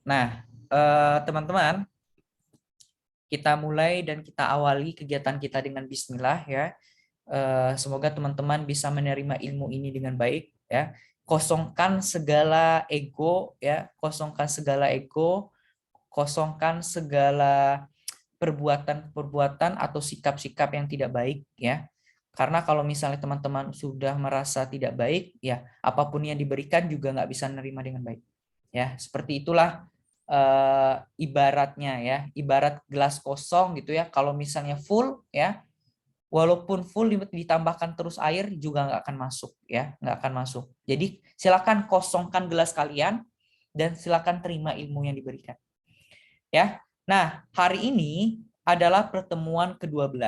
Nah, teman-teman, kita mulai dan kita awali kegiatan kita dengan bismillah ya. Semoga teman-teman bisa menerima ilmu ini dengan baik ya. Kosongkan segala ego ya, kosongkan segala ego, kosongkan segala perbuatan-perbuatan atau sikap-sikap yang tidak baik ya. Karena kalau misalnya teman-teman sudah merasa tidak baik ya, apapun yang diberikan juga nggak bisa menerima dengan baik. Ya, seperti itulah ibaratnya ya, ibarat gelas kosong gitu ya. Kalau misalnya full ya, walaupun full ditambahkan terus air juga nggak akan masuk ya, nggak akan masuk. Jadi silakan kosongkan gelas kalian dan silakan terima ilmu yang diberikan. Ya. Nah, hari ini adalah pertemuan ke-12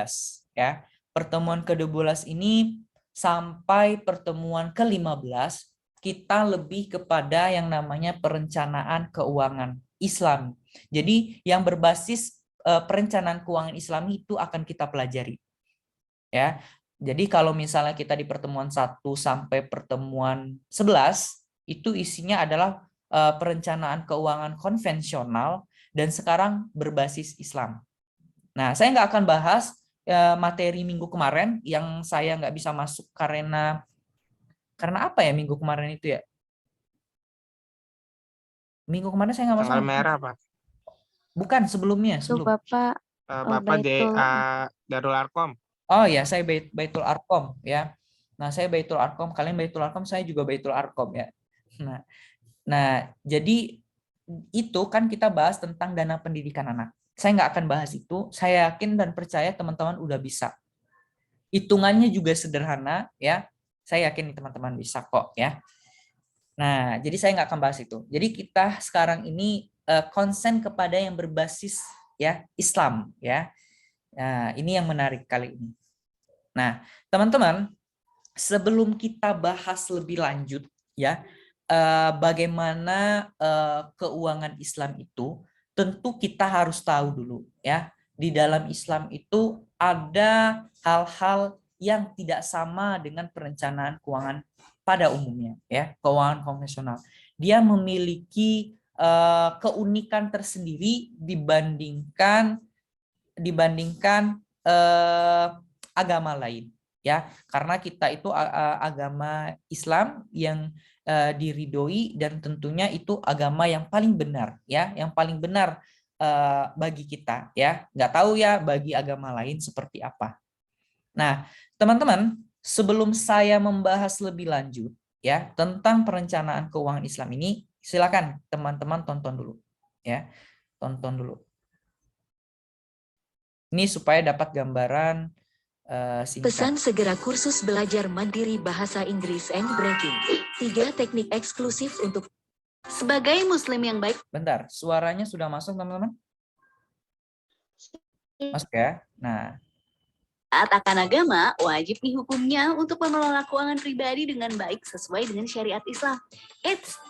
ya. Pertemuan ke-12 ini sampai pertemuan ke-15 kita lebih kepada yang namanya perencanaan keuangan Islam. Jadi yang berbasis perencanaan keuangan Islam itu akan kita pelajari. Ya. Jadi kalau misalnya kita di pertemuan 1 sampai pertemuan 11 itu isinya adalah perencanaan keuangan konvensional dan sekarang berbasis Islam. Nah, saya nggak akan bahas materi minggu kemarin yang saya nggak bisa masuk karena apa ya minggu kemarin itu ya? Minggu kemarin saya nggak Tanggal masuk. merah, Pak. Bukan sebelumnya, Tuh sebelum. Bapak Bapak Baitul. Darul Arkom. Oh ya, saya Baitul Arkom ya. Nah, saya Baitul Arkom, kalian Baitul Arkom, saya juga Baitul Arkom ya. Nah, jadi itu kan kita bahas tentang dana pendidikan anak. Saya nggak akan bahas itu. Saya yakin dan percaya teman-teman udah bisa. Hitungannya juga sederhana ya. Saya yakin teman-teman bisa kok ya. Nah, jadi saya nggak akan bahas itu. Jadi kita sekarang ini konsen kepada yang berbasis ya Islam ya. Nah, ini yang menarik kali ini. Nah, teman-teman, sebelum kita bahas lebih lanjut ya, bagaimana keuangan Islam itu, tentu kita harus tahu dulu ya. Di dalam Islam itu ada hal-hal yang tidak sama dengan perencanaan keuangan pada umumnya ya, keuangan konvensional. Dia memiliki keunikan tersendiri dibandingkan agama lain ya, karena kita itu agama Islam yang diridhoi dan tentunya itu agama yang paling benar ya, yang paling benar bagi kita ya. Nggak tahu ya bagi agama lain seperti apa. Nah, teman-teman, sebelum saya membahas lebih lanjut ya tentang perencanaan keuangan Islam ini, silakan teman-teman tonton dulu ya, tonton dulu. Ini supaya dapat gambaran singkat. Pesan segera kursus belajar mandiri bahasa Inggris and Breaking. 3 teknik eksklusif untuk sebagai muslim yang baik. Bentar, suaranya sudah masuk teman-teman? Masuk ya? Nah. Taat akan agama, wajib nih hukumnya untuk mengelola keuangan pribadi dengan baik sesuai dengan syariat Islam.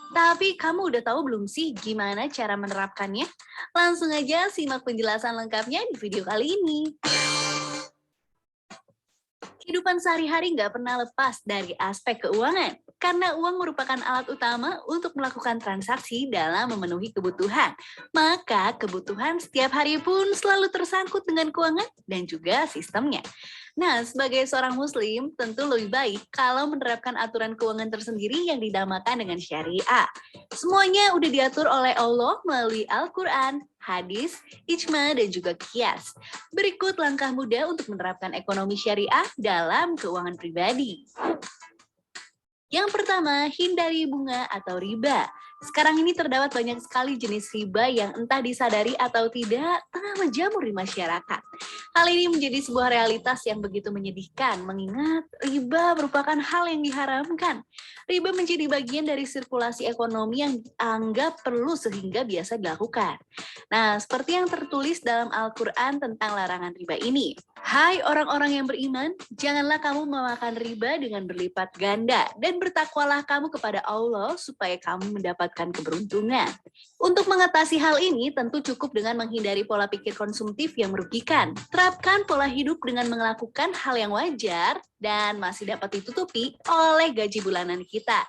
Tapi kamu udah tahu belum sih gimana cara menerapkannya? Langsung aja simak penjelasan lengkapnya di video kali ini. Kehidupan sehari-hari nggak pernah lepas dari aspek keuangan, karena uang merupakan alat utama untuk melakukan transaksi dalam memenuhi kebutuhan. Maka kebutuhan setiap hari pun selalu tersangkut dengan keuangan dan juga sistemnya. Nah, sebagai seorang muslim, tentu lebih baik kalau menerapkan aturan keuangan tersendiri yang dinamakan dengan syariah. Semuanya udah diatur oleh Allah melalui Al-Quran, hadis, ijma, dan juga qiyas. Berikut langkah mudah untuk menerapkan ekonomi syariah dalam keuangan pribadi. Yang pertama, hindari bunga atau riba. Sekarang ini terdapat banyak sekali jenis riba yang entah disadari atau tidak tengah menjamur di masyarakat. Hal ini menjadi sebuah realitas yang begitu menyedihkan, mengingat riba merupakan hal yang diharamkan. Riba menjadi bagian dari sirkulasi ekonomi yang dianggap perlu sehingga biasa dilakukan. Nah, seperti yang tertulis dalam Al-Quran tentang larangan riba ini. Hai orang-orang yang beriman, janganlah kamu memakan riba dengan berlipat ganda, dan bertakwalah kamu kepada Allah supaya kamu mendapatkan keberuntungan. Untuk mengatasi hal ini, tentu cukup dengan menghindari pola pikir konsumtif yang merugikan. Terapkan pola hidup dengan melakukan hal yang wajar, dan masih dapat ditutupi oleh gaji bulanan kita.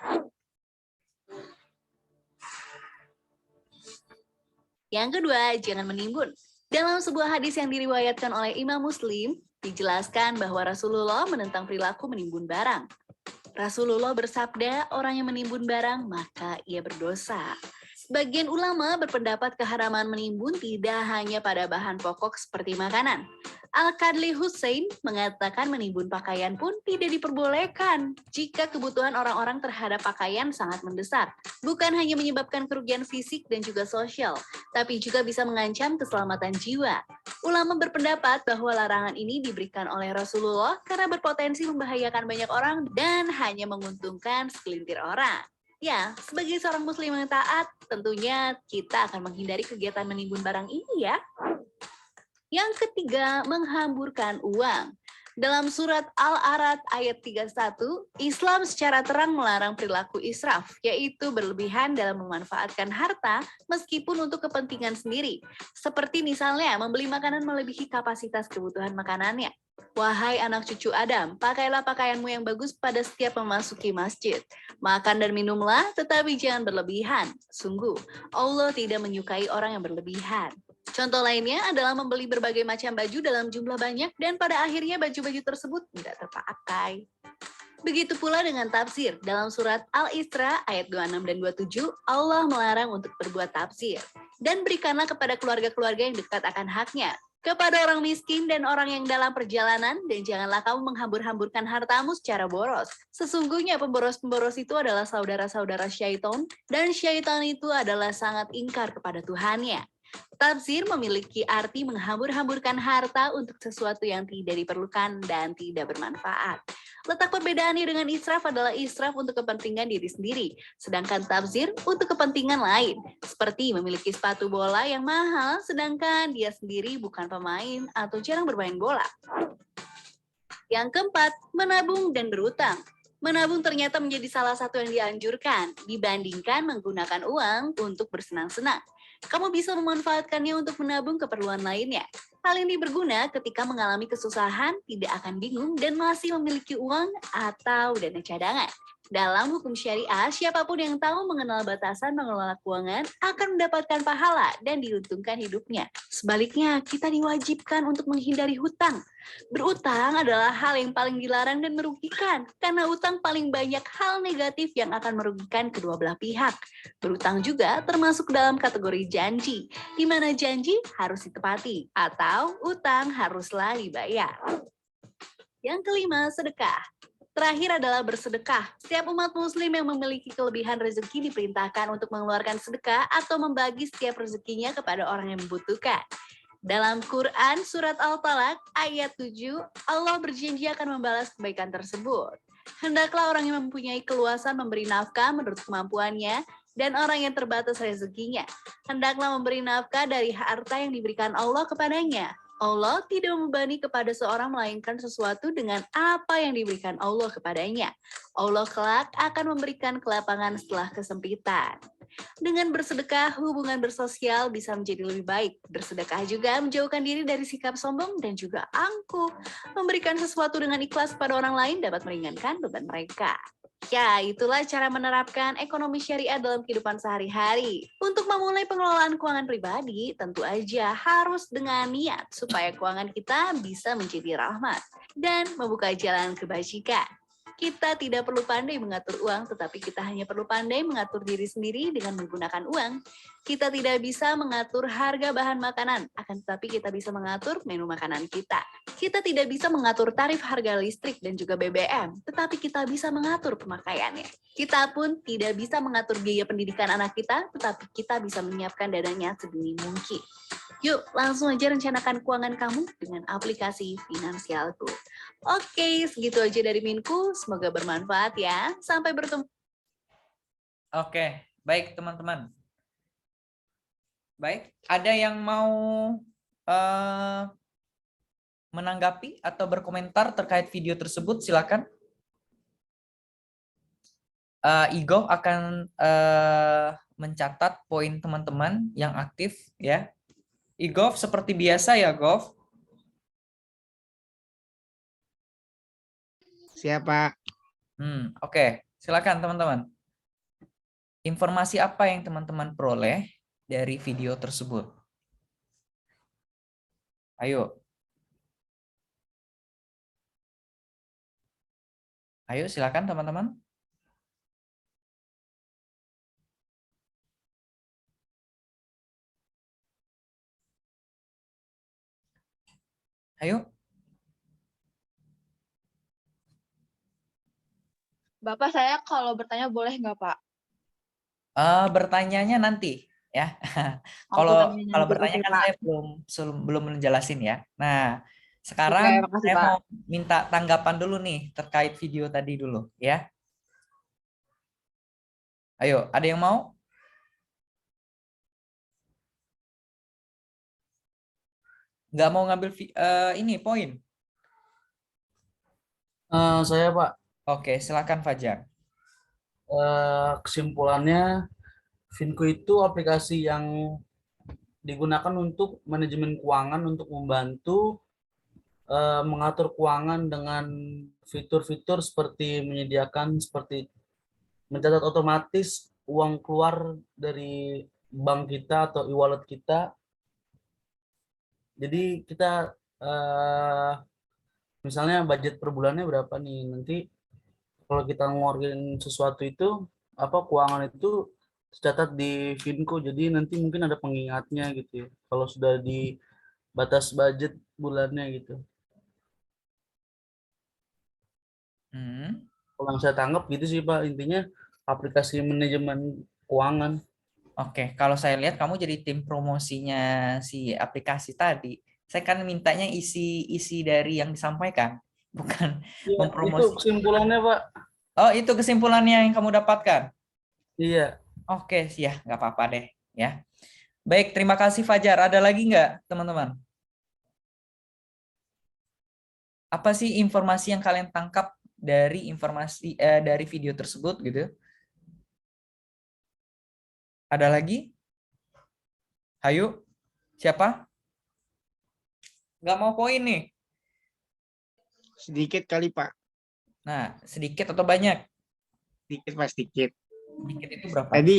Yang kedua, jangan menimbun. Dalam sebuah hadis yang diriwayatkan oleh Imam Muslim, dijelaskan bahwa Rasulullah menentang perilaku menimbun barang. Rasulullah bersabda, orang yang menimbun barang, maka ia berdosa. Sebagian ulama berpendapat keharaman menimbun tidak hanya pada bahan pokok seperti makanan. Al-Qadli Hussein mengatakan menimbun pakaian pun tidak diperbolehkan jika kebutuhan orang-orang terhadap pakaian sangat mendesak. Bukan hanya menyebabkan kerugian fisik dan juga sosial, tapi juga bisa mengancam keselamatan jiwa. Ulama berpendapat bahwa larangan ini diberikan oleh Rasulullah karena berpotensi membahayakan banyak orang dan hanya menguntungkan segelintir orang. Ya, sebagai seorang muslim yang taat, tentunya kita akan menghindari kegiatan menimbun barang ini ya. Yang ketiga, menghamburkan uang. Dalam surat Al-A'raf ayat 31, Islam secara terang melarang perilaku israf, yaitu berlebihan dalam memanfaatkan harta meskipun untuk kepentingan sendiri. Seperti misalnya membeli makanan melebihi kapasitas kebutuhan makanannya. Wahai anak cucu Adam, pakailah pakaianmu yang bagus pada setiap memasuki masjid. Makan dan minumlah, tetapi jangan berlebihan. Sungguh, Allah tidak menyukai orang yang berlebihan. Contoh lainnya adalah membeli berbagai macam baju dalam jumlah banyak dan pada akhirnya baju-baju tersebut tidak terpakai. Begitu pula dengan tafsir. Dalam surat Al-Isra ayat 26 dan 27, Allah melarang untuk berbuat tafsir. Dan berikanlah kepada keluarga-keluarga yang dekat akan haknya, kepada orang miskin dan orang yang dalam perjalanan, dan janganlah kamu menghambur-hamburkan hartamu secara boros. Sesungguhnya pemboros-pemboros itu adalah saudara-saudara syaitan, dan syaitan itu adalah sangat ingkar kepada Tuhannya. Tafsir memiliki arti menghambur-hamburkan harta untuk sesuatu yang tidak diperlukan dan tidak bermanfaat. Letak perbedaannya dengan israf adalah israf untuk kepentingan diri sendiri, sedangkan tafsir untuk kepentingan lain, seperti memiliki sepatu bola yang mahal, sedangkan dia sendiri bukan pemain atau jarang bermain bola. Yang keempat, menabung dan berutang. Menabung ternyata menjadi salah satu yang dianjurkan dibandingkan menggunakan uang untuk bersenang-senang. Kamu bisa memanfaatkannya untuk menabung keperluan lainnya. Hal ini berguna ketika mengalami kesusahan, tidak akan bingung, dan masih memiliki uang atau dana cadangan. Dalam hukum syariah, siapapun yang tahu mengenal batasan mengelola keuangan akan mendapatkan pahala dan diuntungkan hidupnya. Sebaliknya, kita diwajibkan untuk menghindari hutang. Berutang adalah hal yang paling dilarang dan merugikan, karena utang paling banyak hal negatif yang akan merugikan kedua belah pihak. Berutang juga termasuk dalam kategori janji, di mana janji harus ditepati, atau utang haruslah dibayar. Yang kelima, sedekah. Terakhir adalah bersedekah. Setiap umat muslim yang memiliki kelebihan rezeki diperintahkan untuk mengeluarkan sedekah atau membagi setiap rezekinya kepada orang yang membutuhkan. Dalam Quran surat Al-Talaq ayat 7, Allah berjanji akan membalas kebaikan tersebut. Hendaklah orang yang mempunyai keluasan memberi nafkah menurut kemampuannya, dan orang yang terbatas rezekinya hendaklah memberi nafkah dari harta yang diberikan Allah kepadanya. Allah tidak membebani kepada seorang melainkan sesuatu dengan apa yang diberikan Allah kepadanya. Allah kelak akan memberikan kelapangan setelah kesempitan. Dengan bersedekah, hubungan bersosial bisa menjadi lebih baik. Bersedekah juga menjauhkan diri dari sikap sombong dan juga angkuh. Memberikan sesuatu dengan ikhlas pada orang lain dapat meringankan beban mereka. Ya, itulah cara menerapkan ekonomi syariah dalam kehidupan sehari-hari. Untuk memulai pengelolaan keuangan pribadi, tentu aja harus dengan niat supaya keuangan kita bisa menjadi rahmat dan membuka jalan kebajikan. Kita tidak perlu pandai mengatur uang, tetapi kita hanya perlu pandai mengatur diri sendiri dengan menggunakan uang. Kita tidak bisa mengatur harga bahan makanan, akan tetapi kita bisa mengatur menu makanan kita. Kita tidak bisa mengatur tarif harga listrik dan juga BBM, tetapi kita bisa mengatur pemakaiannya. Kita pun tidak bisa mengatur biaya pendidikan anak kita, tetapi kita bisa menyiapkan dananya sedini mungkin. Yuk, langsung aja rencanakan keuangan kamu dengan aplikasi Finansialku. Oke, segitu aja dari Minku. Semoga bermanfaat ya. Sampai bertemu. Oke, baik teman-teman. Baik, ada yang mau menanggapi atau berkomentar terkait video tersebut? Silakan. Igo akan mencatat poin teman-teman yang aktif ya. Igov seperti biasa ya, Gov. Siapa? Oke. Silakan teman-teman. Informasi apa yang teman-teman peroleh dari video tersebut? Ayo. Ayo silakan teman-teman. Ayo. Bapak, saya kalau bertanya boleh nggak, Pak? Bertanyanya nanti ya. Oh, Kalau pertanyaannya nanti. bertanya Oke, kan Pak. saya belum menjelasin ya. Nah, Oke, sekarang makasih, saya Pak. mau minta tanggapan dulu nih terkait video tadi dulu ya. Ayo, ada yang mau? Nggak mau ngambil ini poin? Saya Pak, Oke, silakan Fajar. kesimpulannya Finco itu aplikasi yang digunakan untuk manajemen keuangan untuk membantu mengatur keuangan dengan fitur-fitur seperti menyediakan seperti mencatat otomatis uang keluar dari bank kita atau e-wallet kita. Jadi kita eh, misalnya budget per bulannya berapa nih, nanti kalau kita ngeluarin sesuatu itu apa keuangan itu tercatat di Finco, jadi nanti mungkin ada pengingatnya gitu ya kalau sudah di batas budget bulannya gitu. Kalau yang saya tangkap gitu sih Pak, intinya aplikasi manajemen keuangan. Oke, kalau saya lihat kamu jadi tim promosinya si aplikasi tadi. Saya kan mintanya isi dari yang disampaikan, bukan Iya, itu mempromosi. kesimpulannya Pak. Oh, itu kesimpulannya yang kamu dapatkan. Iya. Oke, ya, nggak apa-apa deh, ya. Baik, terima kasih Fajar. Ada lagi nggak, teman-teman? Apa sih informasi yang kalian tangkap dari dari video tersebut gitu? Ada lagi? Ayo, siapa? Nggak mau poin nih. Sedikit kali, Pak. Nah, sedikit atau banyak? Sedikit, Pak, sedikit. Sedikit itu berapa? Tadi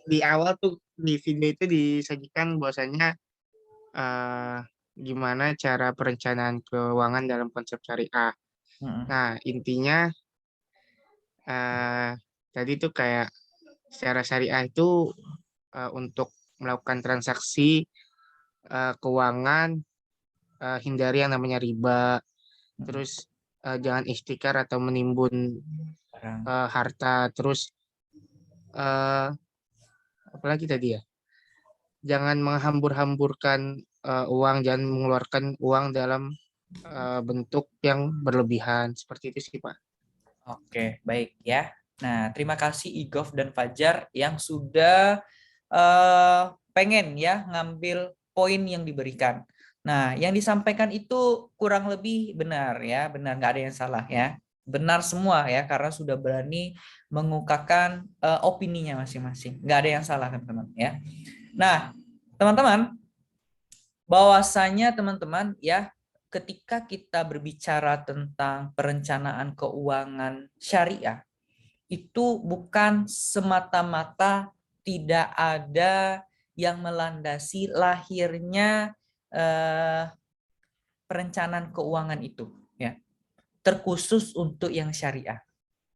di awal tuh di video itu disajikan bahwasanya gimana cara perencanaan keuangan dalam konsep syariah. Nah, intinya tadi tuh kayak secara syariah itu untuk melakukan transaksi keuangan, hindari yang namanya riba, terus jangan ihtikar atau menimbun harta, terus apalagi tadi ya, jangan menghambur-hamburkan uang, jangan mengeluarkan uang dalam bentuk yang berlebihan, seperti itu sih Pak. Oke, baik ya. Nah, terima kasih Igof dan Fajar yang sudah pengen ya ngambil poin yang diberikan. Nah, yang disampaikan itu kurang lebih benar ya, benar, nggak ada yang salah ya. Benar semua ya, karena sudah berani mengungkapkan opininya masing-masing. Nggak ada yang salah teman-teman ya. Nah, teman-teman, bahwasanya teman-teman ya, ketika kita berbicara tentang perencanaan keuangan syariah, itu bukan semata-mata tidak ada yang melandasi lahirnya perencanaan keuangan itu, ya, terkhusus untuk yang syariah.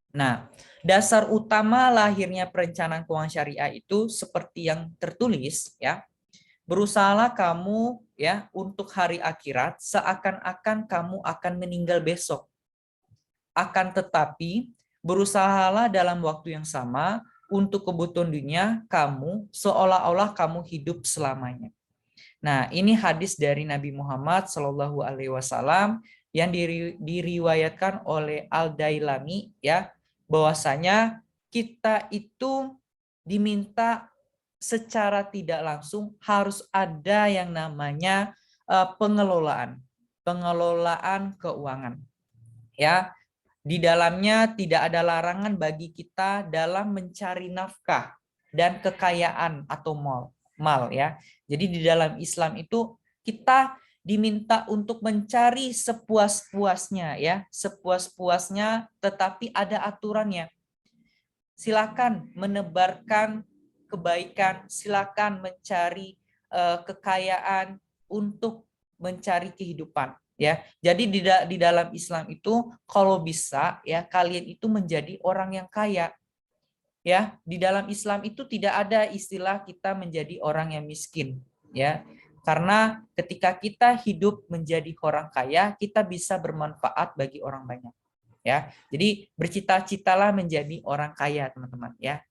Nah, dasar utama lahirnya perencanaan keuangan syariah itu seperti yang tertulis, ya. Berusahalah kamu ya untuk hari akhirat seakan-akan kamu akan meninggal besok. Akan tetapi berusahalah dalam waktu yang sama untuk kebutuhan dunia kamu seolah-olah kamu hidup selamanya. Nah, ini hadis dari Nabi Muhammad Shallallahu Alaihi Wasallam yang diriwayatkan oleh Al-Dailami ya, bahwasanya kita itu diminta secara tidak langsung harus ada yang namanya pengelolaan keuangan. Ya, di dalamnya tidak ada larangan bagi kita dalam mencari nafkah dan kekayaan atau mal ya. Jadi di dalam Islam itu kita diminta untuk mencari sepuas-puasnya ya, sepuas-puasnya, tetapi ada aturannya. Silakan menebarkan kebaikan, silakan mencari kekayaan untuk mencari kehidupan. Ya, jadi di dalam Islam itu kalau bisa ya kalian itu menjadi orang yang kaya. Ya, di dalam Islam itu tidak ada istilah kita menjadi orang yang miskin. Ya, karena ketika kita hidup menjadi orang kaya, kita bisa bermanfaat bagi orang banyak. Ya, jadi bercita-citalah menjadi orang kaya, teman-teman. Ya,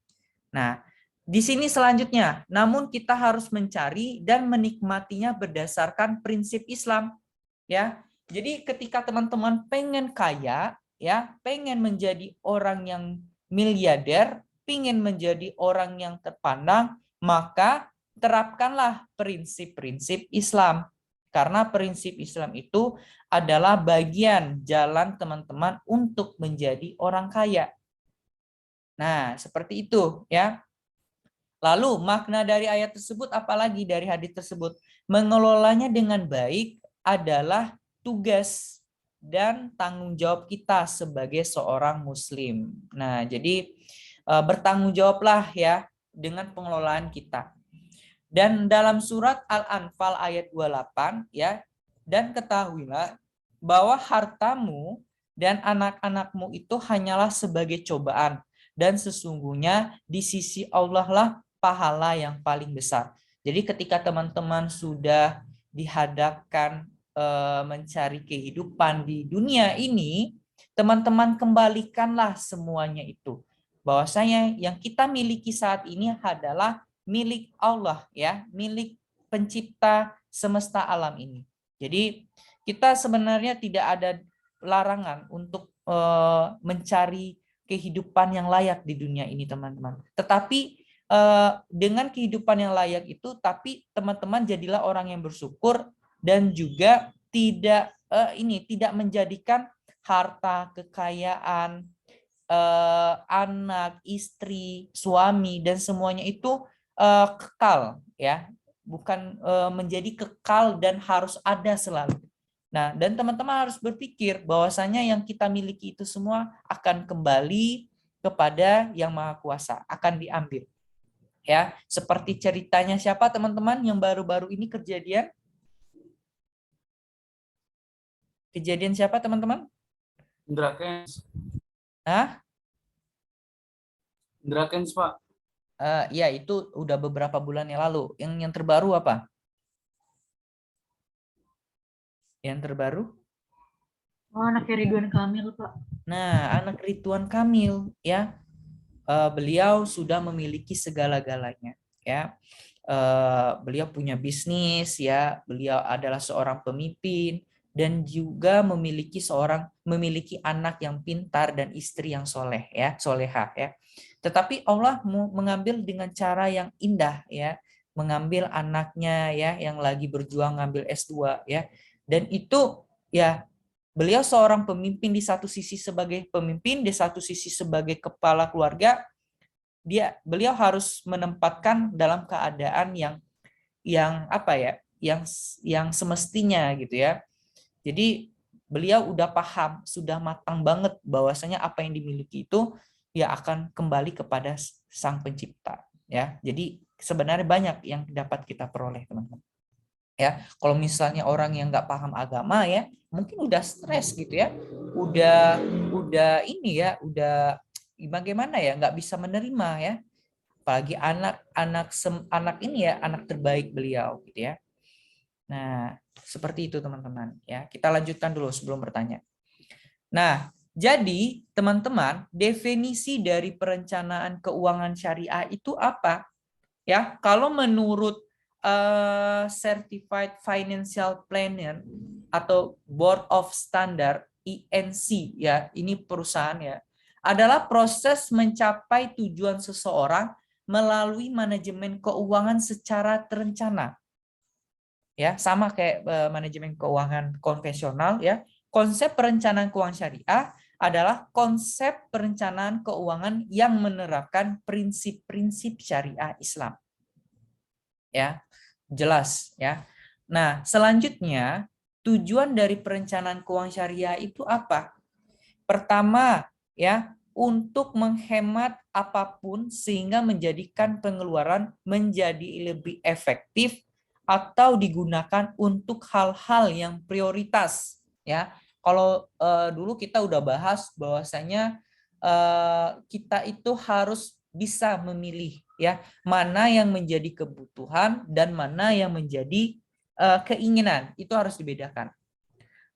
nah di sini selanjutnya, namun kita harus mencari dan menikmatinya berdasarkan prinsip Islam. Ya, jadi ketika teman-teman pengen kaya, ya, pengen menjadi orang yang miliarder, pengen menjadi orang yang terpandang, maka terapkanlah prinsip-prinsip Islam. Karena prinsip Islam itu adalah bagian jalan teman-teman untuk menjadi orang kaya. Nah, seperti itu ya. Lalu makna dari ayat tersebut apalagi dari hadis tersebut? Mengelolanya dengan baik adalah tugas dan tanggung jawab kita sebagai seorang muslim. Nah, jadi bertanggung jawablah ya dengan pengelolaan kita. Dan dalam surat Al-Anfal ayat 28 ya, dan ketahuilah bahwa hartamu dan anak-anakmu itu hanyalah sebagai cobaan, dan sesungguhnya di sisi Allah lah pahala yang paling besar. Jadi ketika teman-teman sudah dihadapkan mencari kehidupan di dunia ini, teman-teman kembalikanlah semuanya itu. Bahwasanya yang kita miliki saat ini adalah milik Allah ya, milik pencipta semesta alam ini. Jadi kita sebenarnya tidak ada larangan untuk mencari kehidupan yang layak di dunia ini, teman-teman. Tetapi dengan kehidupan yang layak itu, tapi teman-teman jadilah orang yang bersyukur dan juga tidak tidak menjadikan harta, kekayaan, anak, istri, suami dan semuanya itu kekal ya, bukan menjadi kekal dan harus ada selalu. Nah, dan teman-teman harus berpikir bahwasanya yang kita miliki itu semua akan kembali kepada Yang Maha Kuasa, akan diambil. Ya, seperti ceritanya siapa teman-teman yang baru-baru ini kejadian? Kejadian siapa teman-teman? Indra Kents. Hah? Indra Kents, Pak. Ya, itu udah beberapa bulan yang lalu. Yang terbaru apa? Yang terbaru? Oh, anaknya Ridwan Kamil, Pak. Nah, anak Ridwan Kamil ya. Beliau sudah memiliki segala-galanya ya. Beliau punya bisnis ya, beliau adalah seorang pemimpin dan juga memiliki anak yang pintar dan istri yang soleh ya, solehah ya. Tetapi Allah mengambil dengan cara yang indah ya, mengambil anaknya ya yang lagi berjuang ngambil S2 ya. Dan itu ya, beliau seorang pemimpin di satu sisi sebagai pemimpin, di satu sisi sebagai kepala keluarga. Beliau harus menempatkan dalam keadaan yang apa ya, yang semestinya gitu ya. Jadi beliau udah paham, sudah matang banget bahwasanya apa yang dimiliki itu ya akan kembali kepada Sang Pencipta ya. Jadi sebenarnya banyak yang dapat kita peroleh, teman-teman. Ya, kalau misalnya orang yang nggak paham agama ya, mungkin udah stres gitu ya, udah ini ya, udah bagaimana ya, nggak bisa menerima ya, apalagi anak ini ya, anak terbaik beliau gitu ya. Nah, seperti itu teman-teman ya. Kita lanjutkan dulu sebelum bertanya. Nah, jadi teman-teman, definisi dari perencanaan keuangan syariah itu apa? Ya, kalau menurut Certified Financial Planner atau Board of Standard INC ya, ini perusahaan ya, adalah proses mencapai tujuan seseorang melalui manajemen keuangan secara terencana. Ya, sama kayak manajemen keuangan konvensional ya. Konsep perencanaan keuangan syariah adalah konsep perencanaan keuangan yang menerapkan prinsip-prinsip syariah Islam. Ya, jelas ya. Nah, selanjutnya tujuan dari perencanaan keuangan syariah itu apa? Pertama, ya, untuk menghemat apapun sehingga menjadikan pengeluaran menjadi lebih efektif atau digunakan untuk hal-hal yang prioritas, ya. Kalau dulu kita udah bahas bahwasanya kita itu harus bisa memilih, ya, mana yang menjadi kebutuhan dan mana yang menjadi keinginan. Itu harus dibedakan.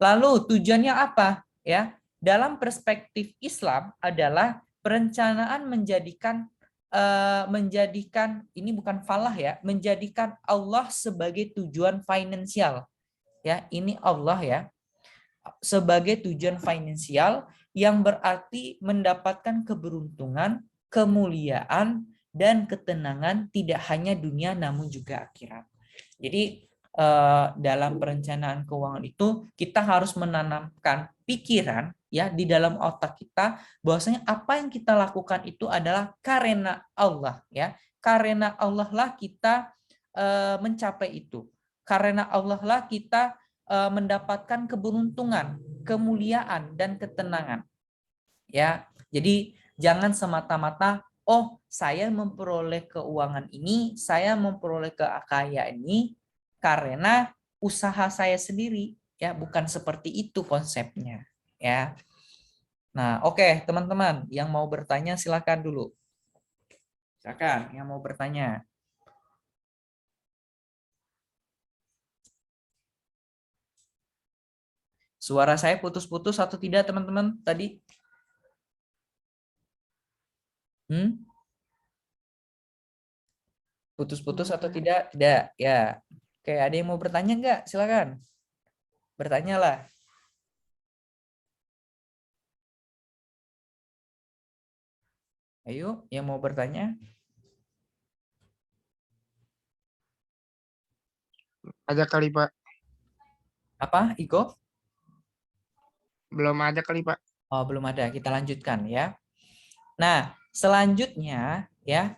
Lalu tujuannya apa? Ya, dalam perspektif Islam adalah perencanaan menjadikan ini bukan falah, ya, menjadikan Allah sebagai tujuan finansial. Ya, ini Allah, ya, sebagai tujuan finansial yang berarti mendapatkan keberuntungan, kemuliaan, dan ketenangan tidak hanya dunia namun juga akhirat. Jadi dalam perencanaan keuangan itu kita harus menanamkan pikiran, ya, di dalam otak kita bahwasanya apa yang kita lakukan itu adalah karena Allah, ya. Karena Allah lah kita mencapai itu. Karena Allah lah kita mendapatkan keberuntungan, kemuliaan, dan ketenangan. Ya, jadi jangan semata-mata, oh, saya memperoleh keuangan ini, saya memperoleh kekayaan ini karena usaha saya sendiri, ya, bukan seperti itu konsepnya, ya. Nah, oke, teman-teman yang mau bertanya silakan dulu. Silakan yang mau bertanya. Suara saya putus-putus atau tidak, teman-teman, tadi? Putus-putus atau tidak? Tidak, ya. Oke, ada yang mau bertanya nggak? Silakan. Bertanyalah. Ayo, yang mau bertanya. Ada kali, Pak. Apa, Iko? Belum ada kali, Pak. Oh, belum ada. Kita lanjutkan, ya. Nah, selanjutnya, ya,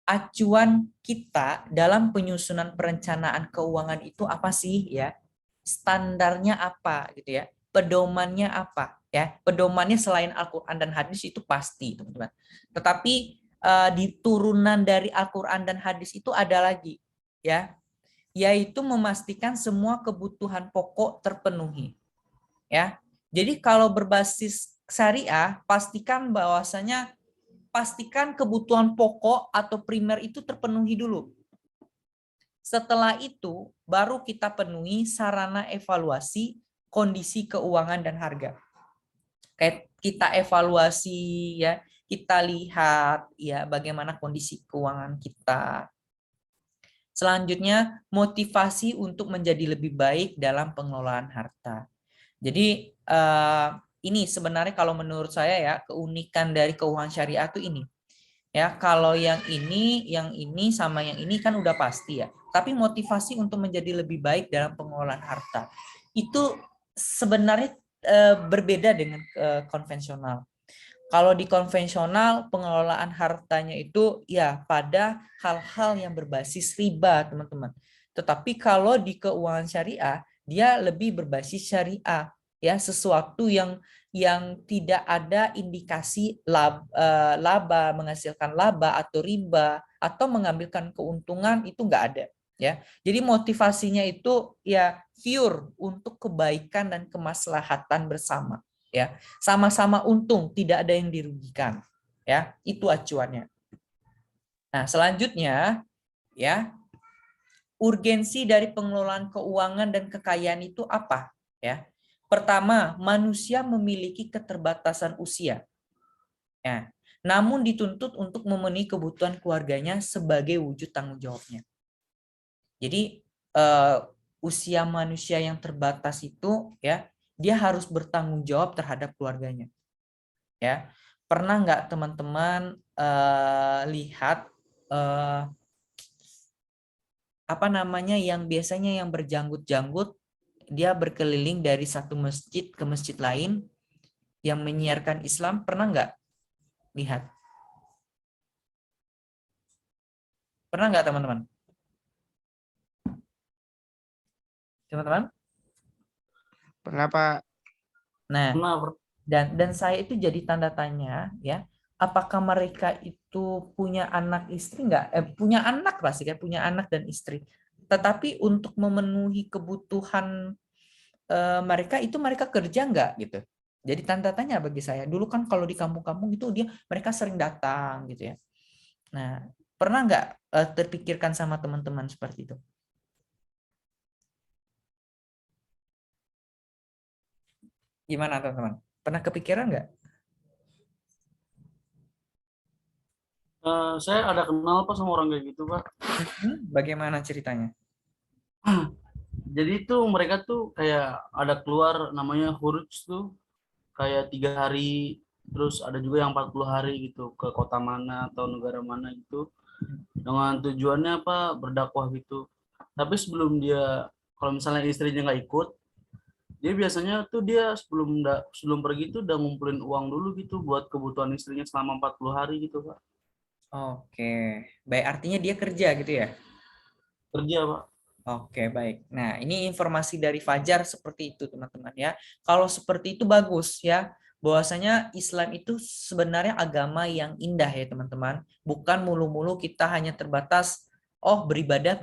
acuan kita dalam penyusunan perencanaan keuangan itu apa sih, ya? Standarnya apa, gitu ya? Pedomannya apa, ya? Pedomannya selain Al-Qur'an dan hadis itu pasti, teman-teman. Tetapi di turunan dari Al-Qur'an dan hadis itu ada lagi, ya, yaitu memastikan semua kebutuhan pokok terpenuhi, ya. Jadi kalau berbasis syariah, pastikan kebutuhan pokok atau primer itu terpenuhi dulu. Setelah itu baru kita penuhi sarana evaluasi kondisi keuangan dan harga. Kayak kita evaluasi, ya, kita lihat, ya, bagaimana kondisi keuangan kita. Selanjutnya, motivasi untuk menjadi lebih baik dalam pengelolaan harta. Jadi ini sebenarnya kalau menurut saya, ya, keunikan dari keuangan syariah itu ini. Ya, kalau yang ini sama yang ini kan udah pasti, ya. Tapi motivasi untuk menjadi lebih baik dalam pengelolaan harta itu sebenarnya berbeda dengan konvensional. Kalau di konvensional pengelolaan hartanya itu, ya, pada hal-hal yang berbasis riba, teman-teman. Tetapi kalau di keuangan syariah dia lebih berbasis syariah, ya, sesuatu yang tidak ada indikasi laba, menghasilkan laba atau riba atau mengambilkan keuntungan, itu nggak ada, ya. Jadi motivasinya itu, ya, pure untuk kebaikan dan kemaslahatan bersama, ya. Sama-sama untung, tidak ada yang dirugikan, ya. Itu acuannya. Nah, selanjutnya, ya, urgensi dari pengelolaan keuangan dan kekayaan itu apa, ya? Pertama, manusia memiliki keterbatasan usia, ya, namun dituntut untuk memenuhi kebutuhan keluarganya sebagai wujud tanggung jawabnya. Jadi usia manusia yang terbatas itu, ya, dia harus bertanggung jawab terhadap keluarganya, ya. Pernah nggak teman-teman lihat apa namanya yang biasanya yang berjanggut-janggut, dia berkeliling dari satu masjid ke masjid lain yang menyiarkan Islam, pernah nggak lihat? Pernah nggak teman-teman? Teman-teman? Pernah, Pak. Nah, Dan saya itu jadi tanda tanya ya, apakah mereka itu punya anak istri nggak? Punya anak pasti kan, punya anak dan istri. Tetapi untuk memenuhi kebutuhan mereka itu mereka kerja nggak gitu. Jadi tanda tanya bagi saya. Dulu kan kalau di kampung-kampung itu mereka sering datang gitu ya. Nah, pernah nggak terpikirkan sama teman-teman seperti itu? Gimana teman-teman? Pernah kepikiran nggak? Saya ada kenal Pak sama orang kayak gitu Pak. Bagaimana ceritanya? Jadi tuh mereka tuh kayak ada keluar namanya Huruj tuh kayak 3 hari, terus ada juga yang 40 hari gitu ke kota mana atau negara mana gitu dengan tujuannya apa berdakwah gitu. Tapi sebelum dia, kalau misalnya istrinya nggak ikut, dia biasanya tuh dia sebelum pergi tuh udah ngumpulin uang dulu gitu buat kebutuhan istrinya selama 40 hari gitu Pak. Oke, baik, artinya dia kerja gitu ya? Kerja Pak. Oke, baik. Nah, ini informasi dari Fajar seperti itu, teman-teman ya. Kalau seperti itu bagus ya. Bahwasanya Islam itu sebenarnya agama yang indah ya, teman-teman. Bukan mulu-mulu kita hanya terbatas beribadah,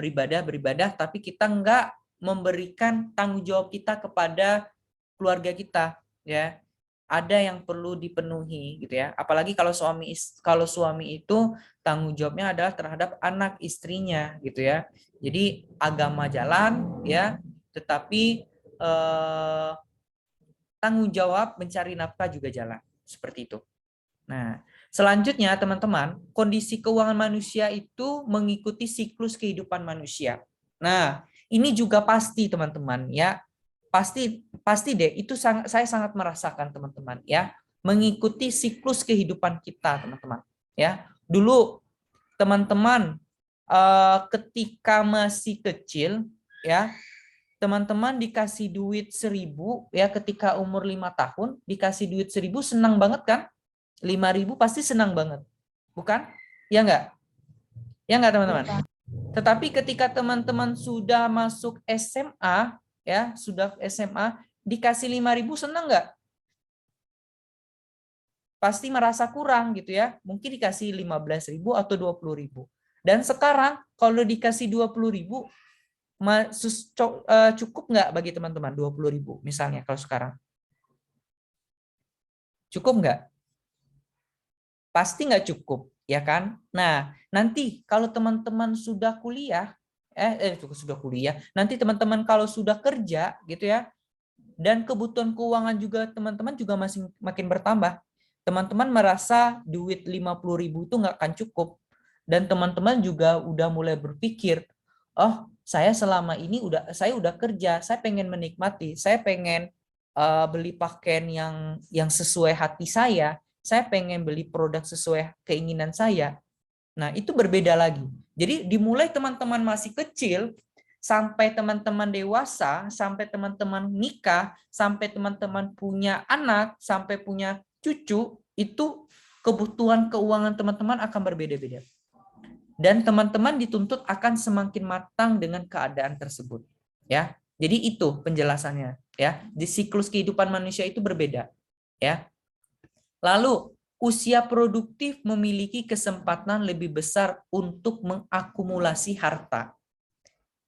tapi kita enggak memberikan tanggung jawab kita kepada keluarga kita ya. Ada yang perlu dipenuhi gitu ya. Apalagi kalau suami itu tanggung jawabnya adalah terhadap anak istrinya gitu ya. Jadi agama jalan ya, tetapi tanggung jawab mencari nafkah juga jalan. Seperti itu. Nah, selanjutnya teman-teman, kondisi keuangan manusia itu mengikuti siklus kehidupan manusia. Nah, ini juga pasti teman-teman ya. Pasti deh, itu saya sangat merasakan teman-teman ya, mengikuti siklus kehidupan kita teman-teman ya. Dulu teman-teman ketika masih kecil ya, teman-teman dikasih duit 1.000 ya, ketika umur 5 tahun dikasih duit 1.000 senang banget kan? 5.000 pasti senang banget, bukan? Ya enggak? Ya enggak teman-teman? Tetapi ketika teman-teman sudah masuk SMA ya, sudah SMA dikasih 5.000 senang enggak? Pasti merasa kurang gitu ya. Mungkin dikasih 15.000 atau 20.000. Dan sekarang kalau dikasih 20.000 cukup nggak bagi teman-teman 20.000 misalnya kalau sekarang? Cukup nggak? Pasti nggak cukup, ya kan? Nah, nanti kalau teman-teman sudah kuliah, sudah kuliah, nanti teman-teman kalau sudah kerja gitu ya, dan kebutuhan keuangan juga teman-teman juga masih makin bertambah. Teman-teman merasa duit 50.000 itu nggak akan cukup. Dan teman-teman juga udah mulai berpikir, oh saya selama ini saya udah kerja, saya pengen menikmati, saya pengen beli pakaian yang sesuai hati saya pengen beli produk sesuai keinginan saya. Nah, itu berbeda lagi. Jadi dimulai teman-teman masih kecil, sampai teman-teman dewasa, sampai teman-teman nikah, sampai teman-teman punya anak, sampai punya cucu, itu kebutuhan keuangan teman-teman akan berbeda-beda. Dan teman-teman dituntut akan semakin matang dengan keadaan tersebut. Ya, jadi itu penjelasannya. Ya, di siklus kehidupan manusia itu berbeda. Ya, lalu, usia produktif memiliki kesempatan lebih besar untuk mengakumulasi harta.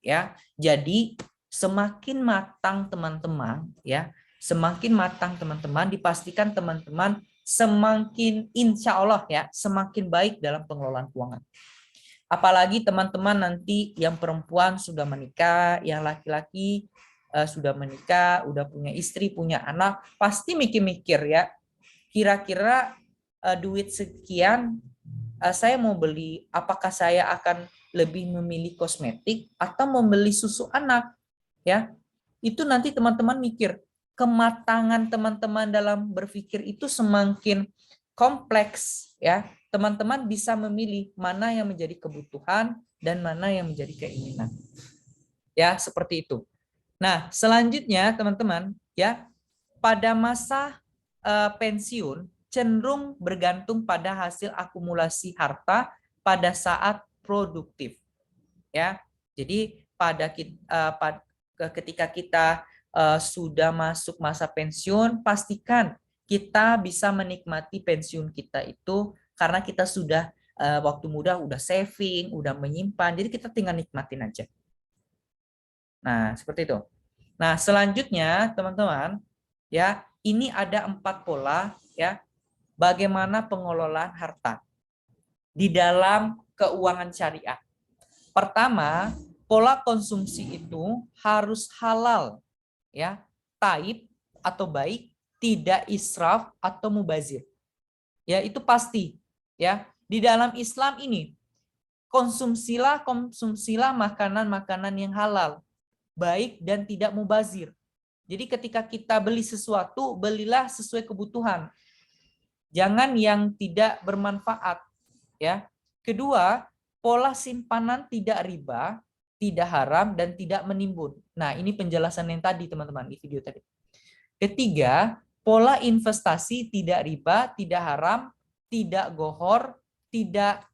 Ya, jadi semakin matang teman-teman, ya, semakin matang teman-teman, dipastikan teman-teman semakin insya Allah ya, semakin baik dalam pengelolaan keuangan. Apalagi teman-teman nanti yang perempuan sudah menikah, yang laki-laki sudah menikah, udah punya istri, punya anak, pasti mikir-mikir ya, kira-kira duit sekian saya mau beli, apakah saya akan lebih memilih kosmetik atau membeli susu anak ya. Itu nanti teman-teman mikir, kematangan teman-teman dalam berpikir itu semakin kompleks ya. Teman-teman bisa memilih mana yang menjadi kebutuhan dan mana yang menjadi keinginan. Ya, seperti itu. Nah, selanjutnya teman-teman ya, pada masa pensiun cenderung bergantung pada hasil akumulasi harta pada saat produktif. Ya, jadi ketika kita sudah masuk masa pensiun, pastikan kita bisa menikmati pensiun kita itu karena kita sudah waktu muda udah saving, udah menyimpan, jadi kita tinggal nikmatin aja. Nah, seperti itu. Nah, selanjutnya teman-teman, ya, ini ada 4 pola ya, bagaimana pengelolaan harta di dalam keuangan syariah. Pertama, pola konsumsi itu harus halal, ya, taib atau baik, tidak israf atau mubazir. Ya, itu pasti, ya. Di dalam Islam ini konsumsilah makanan-makanan yang halal, baik dan tidak mubazir. Jadi ketika kita beli sesuatu, belilah sesuai kebutuhan. Jangan yang tidak bermanfaat, ya. Kedua, pola simpanan tidak riba, tidak haram dan tidak menimbun. Nah, ini penjelasan yang tadi teman-teman di video tadi. Ketiga, pola investasi tidak riba, tidak haram, tidak gohor, tidak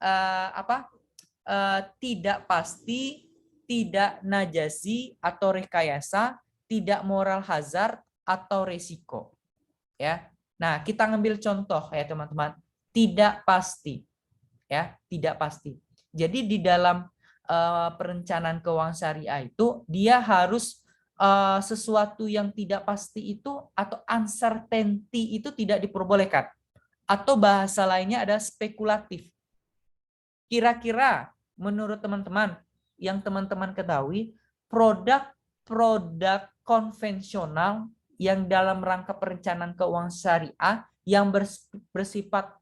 tidak pasti, tidak najasi atau rekayasa, tidak moral hazard atau resiko. Ya. Nah, kita ngambil contoh ya teman-teman. Tidak pasti. Ya, tidak pasti. Jadi di dalam perencanaan keuangan syariah itu dia harus sesuatu yang tidak pasti itu atau uncertainty itu tidak diperbolehkan. Atau bahasa lainnya ada spekulatif. Kira-kira menurut teman-teman yang teman-teman ketahui, produk konvensional yang dalam rangka perencanaan keuangan syariah yang bersifat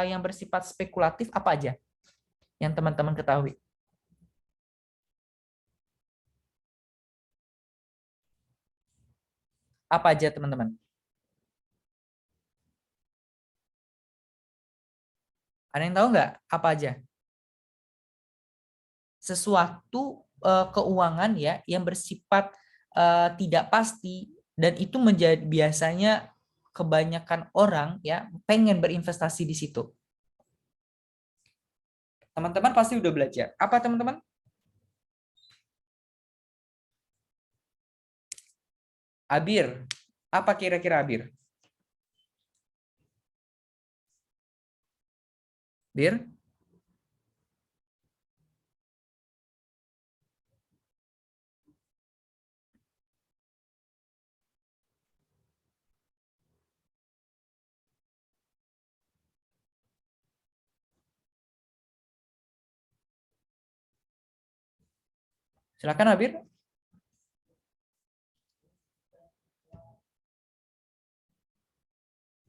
yang bersifat spekulatif apa aja yang teman-teman ketahui? Apa aja teman-teman? Ada yang tahu nggak apa aja? Sesuatu keuangan ya yang bersifat tidak pasti dan itu menjadi biasanya kebanyakan orang ya pengen berinvestasi di situ. Teman-teman pasti udah belajar. Apa teman-teman? Abir. Apa kira-kira Abir? Bir? Silakan Abir.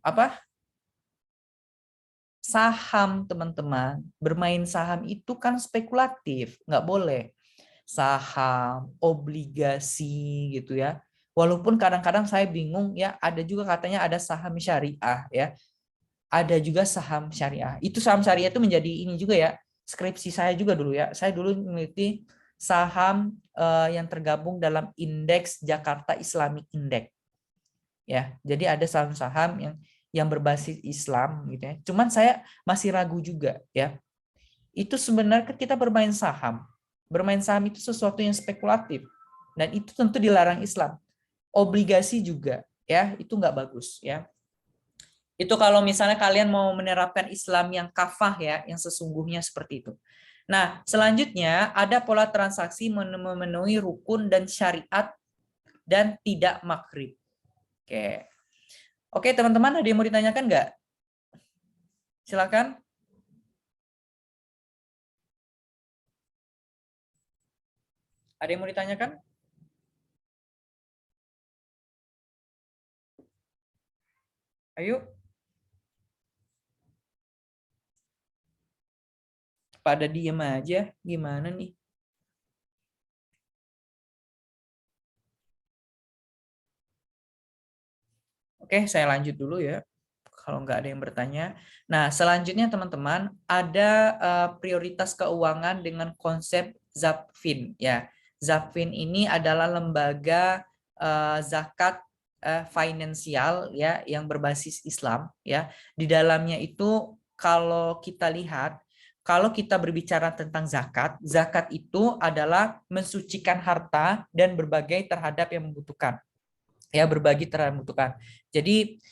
Apa? Saham teman-teman. Bermain saham itu kan spekulatif. Nggak boleh. Saham, obligasi gitu ya. Walaupun kadang-kadang saya bingung ya, ada juga katanya ada saham syariah ya. Ada juga saham syariah. Itu saham syariah itu menjadi ini juga ya. Skripsi saya juga dulu ya. Saya dulu meneliti saham yang tergabung dalam indeks Jakarta Islamic Index. Ya, jadi ada saham-saham yang berbasis Islam gitu ya. Cuman saya masih ragu juga ya. Itu sebenarnya kita bermain saham. Bermain saham itu sesuatu yang spekulatif dan itu tentu dilarang Islam. Obligasi juga ya, itu nggak bagus ya. Itu kalau misalnya kalian mau menerapkan Islam yang kafah ya, yang sesungguhnya seperti itu. Nah, selanjutnya ada pola transaksi memenuhi rukun dan syariat dan tidak makrib. Oke. Oke, teman-teman, ada yang mau ditanyakan nggak? Silakan. Ada yang mau ditanyakan? Ayo. Pada diem aja, gimana nih? Oke, saya lanjut dulu ya. Kalau nggak ada yang bertanya. Nah, selanjutnya teman-teman, ada prioritas keuangan dengan konsep Zapfin. Ya, Zapfin ini adalah lembaga zakat finansial ya yang berbasis Islam. Ya, di dalamnya itu kalau kita lihat, kalau kita berbicara tentang zakat, zakat itu adalah mensucikan harta dan berbagai terhadap yang membutuhkan. Ya, berbagi terhadap membutuhkan. Jadi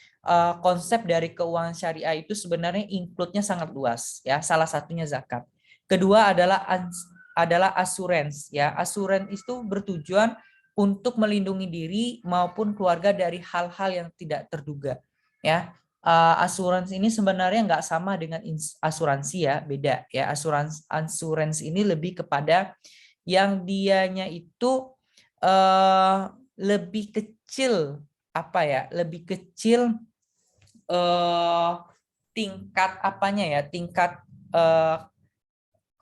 konsep dari keuangan syariah itu sebenarnya include-nya sangat luas, ya. Salah satunya zakat. Kedua adalah assurance, ya. Assurance itu bertujuan untuk melindungi diri maupun keluarga dari hal-hal yang tidak terduga, ya. Asuransi ini sebenarnya nggak sama dengan asuransi, ya, beda, ya. Asuransi ini lebih kepada yang dianya itu lebih kecil, apa ya, lebih kecil tingkat apanya ya, tingkat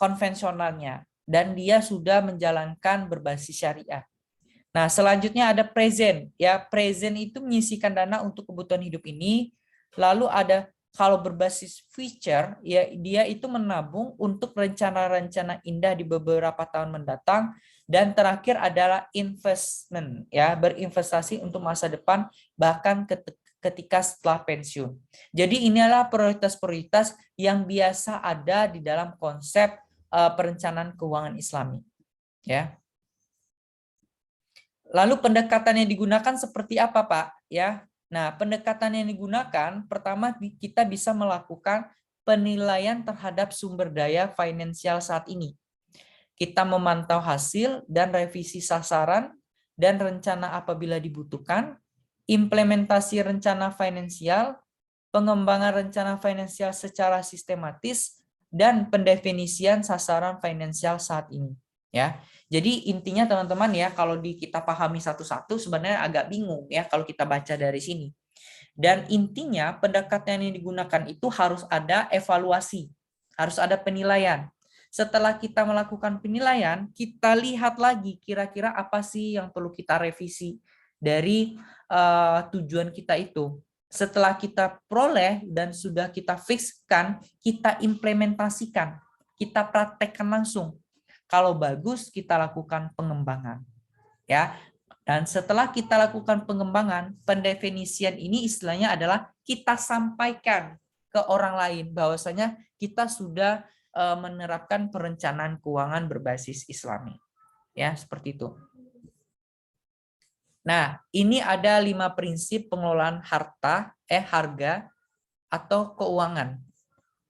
konvensionalnya, dan dia sudah menjalankan berbasis syariah. Nah, selanjutnya ada present, ya. Present itu menyisihkan dana untuk kebutuhan hidup ini. Lalu ada kalau berbasis future, ya, dia itu menabung untuk rencana-rencana indah di beberapa tahun mendatang. Dan terakhir adalah investment, ya, berinvestasi untuk masa depan bahkan ketika setelah pensiun. Jadi inilah prioritas-prioritas yang biasa ada di dalam konsep perencanaan keuangan Islami, ya. Lalu pendekatan yang digunakan seperti apa, Pak? Ya. Nah, pendekatan yang digunakan pertama kita bisa melakukan penilaian terhadap sumber daya finansial saat ini. Kita memantau hasil dan revisi sasaran dan rencana apabila dibutuhkan, implementasi rencana finansial, pengembangan rencana finansial secara sistematis, dan pendefinisian sasaran finansial saat ini. Ya, jadi intinya teman-teman ya, kalau kita pahami satu-satu sebenarnya agak bingung ya kalau kita baca dari sini. Dan intinya pendekatan yang digunakan itu harus ada evaluasi, harus ada penilaian. Setelah kita melakukan penilaian, kita lihat lagi kira-kira apa sih yang perlu kita revisi dari tujuan kita itu. Setelah kita peroleh dan sudah kita fixkan, kita implementasikan, kita praktekkan langsung. Kalau bagus, kita lakukan pengembangan. Ya. Dan setelah kita lakukan pengembangan, pendefinisian ini istilahnya adalah kita sampaikan ke orang lain bahwasanya kita sudah menerapkan perencanaan keuangan berbasis Islami. Ya, seperti itu. Nah, ini ada 5 prinsip pengelolaan harga atau keuangan.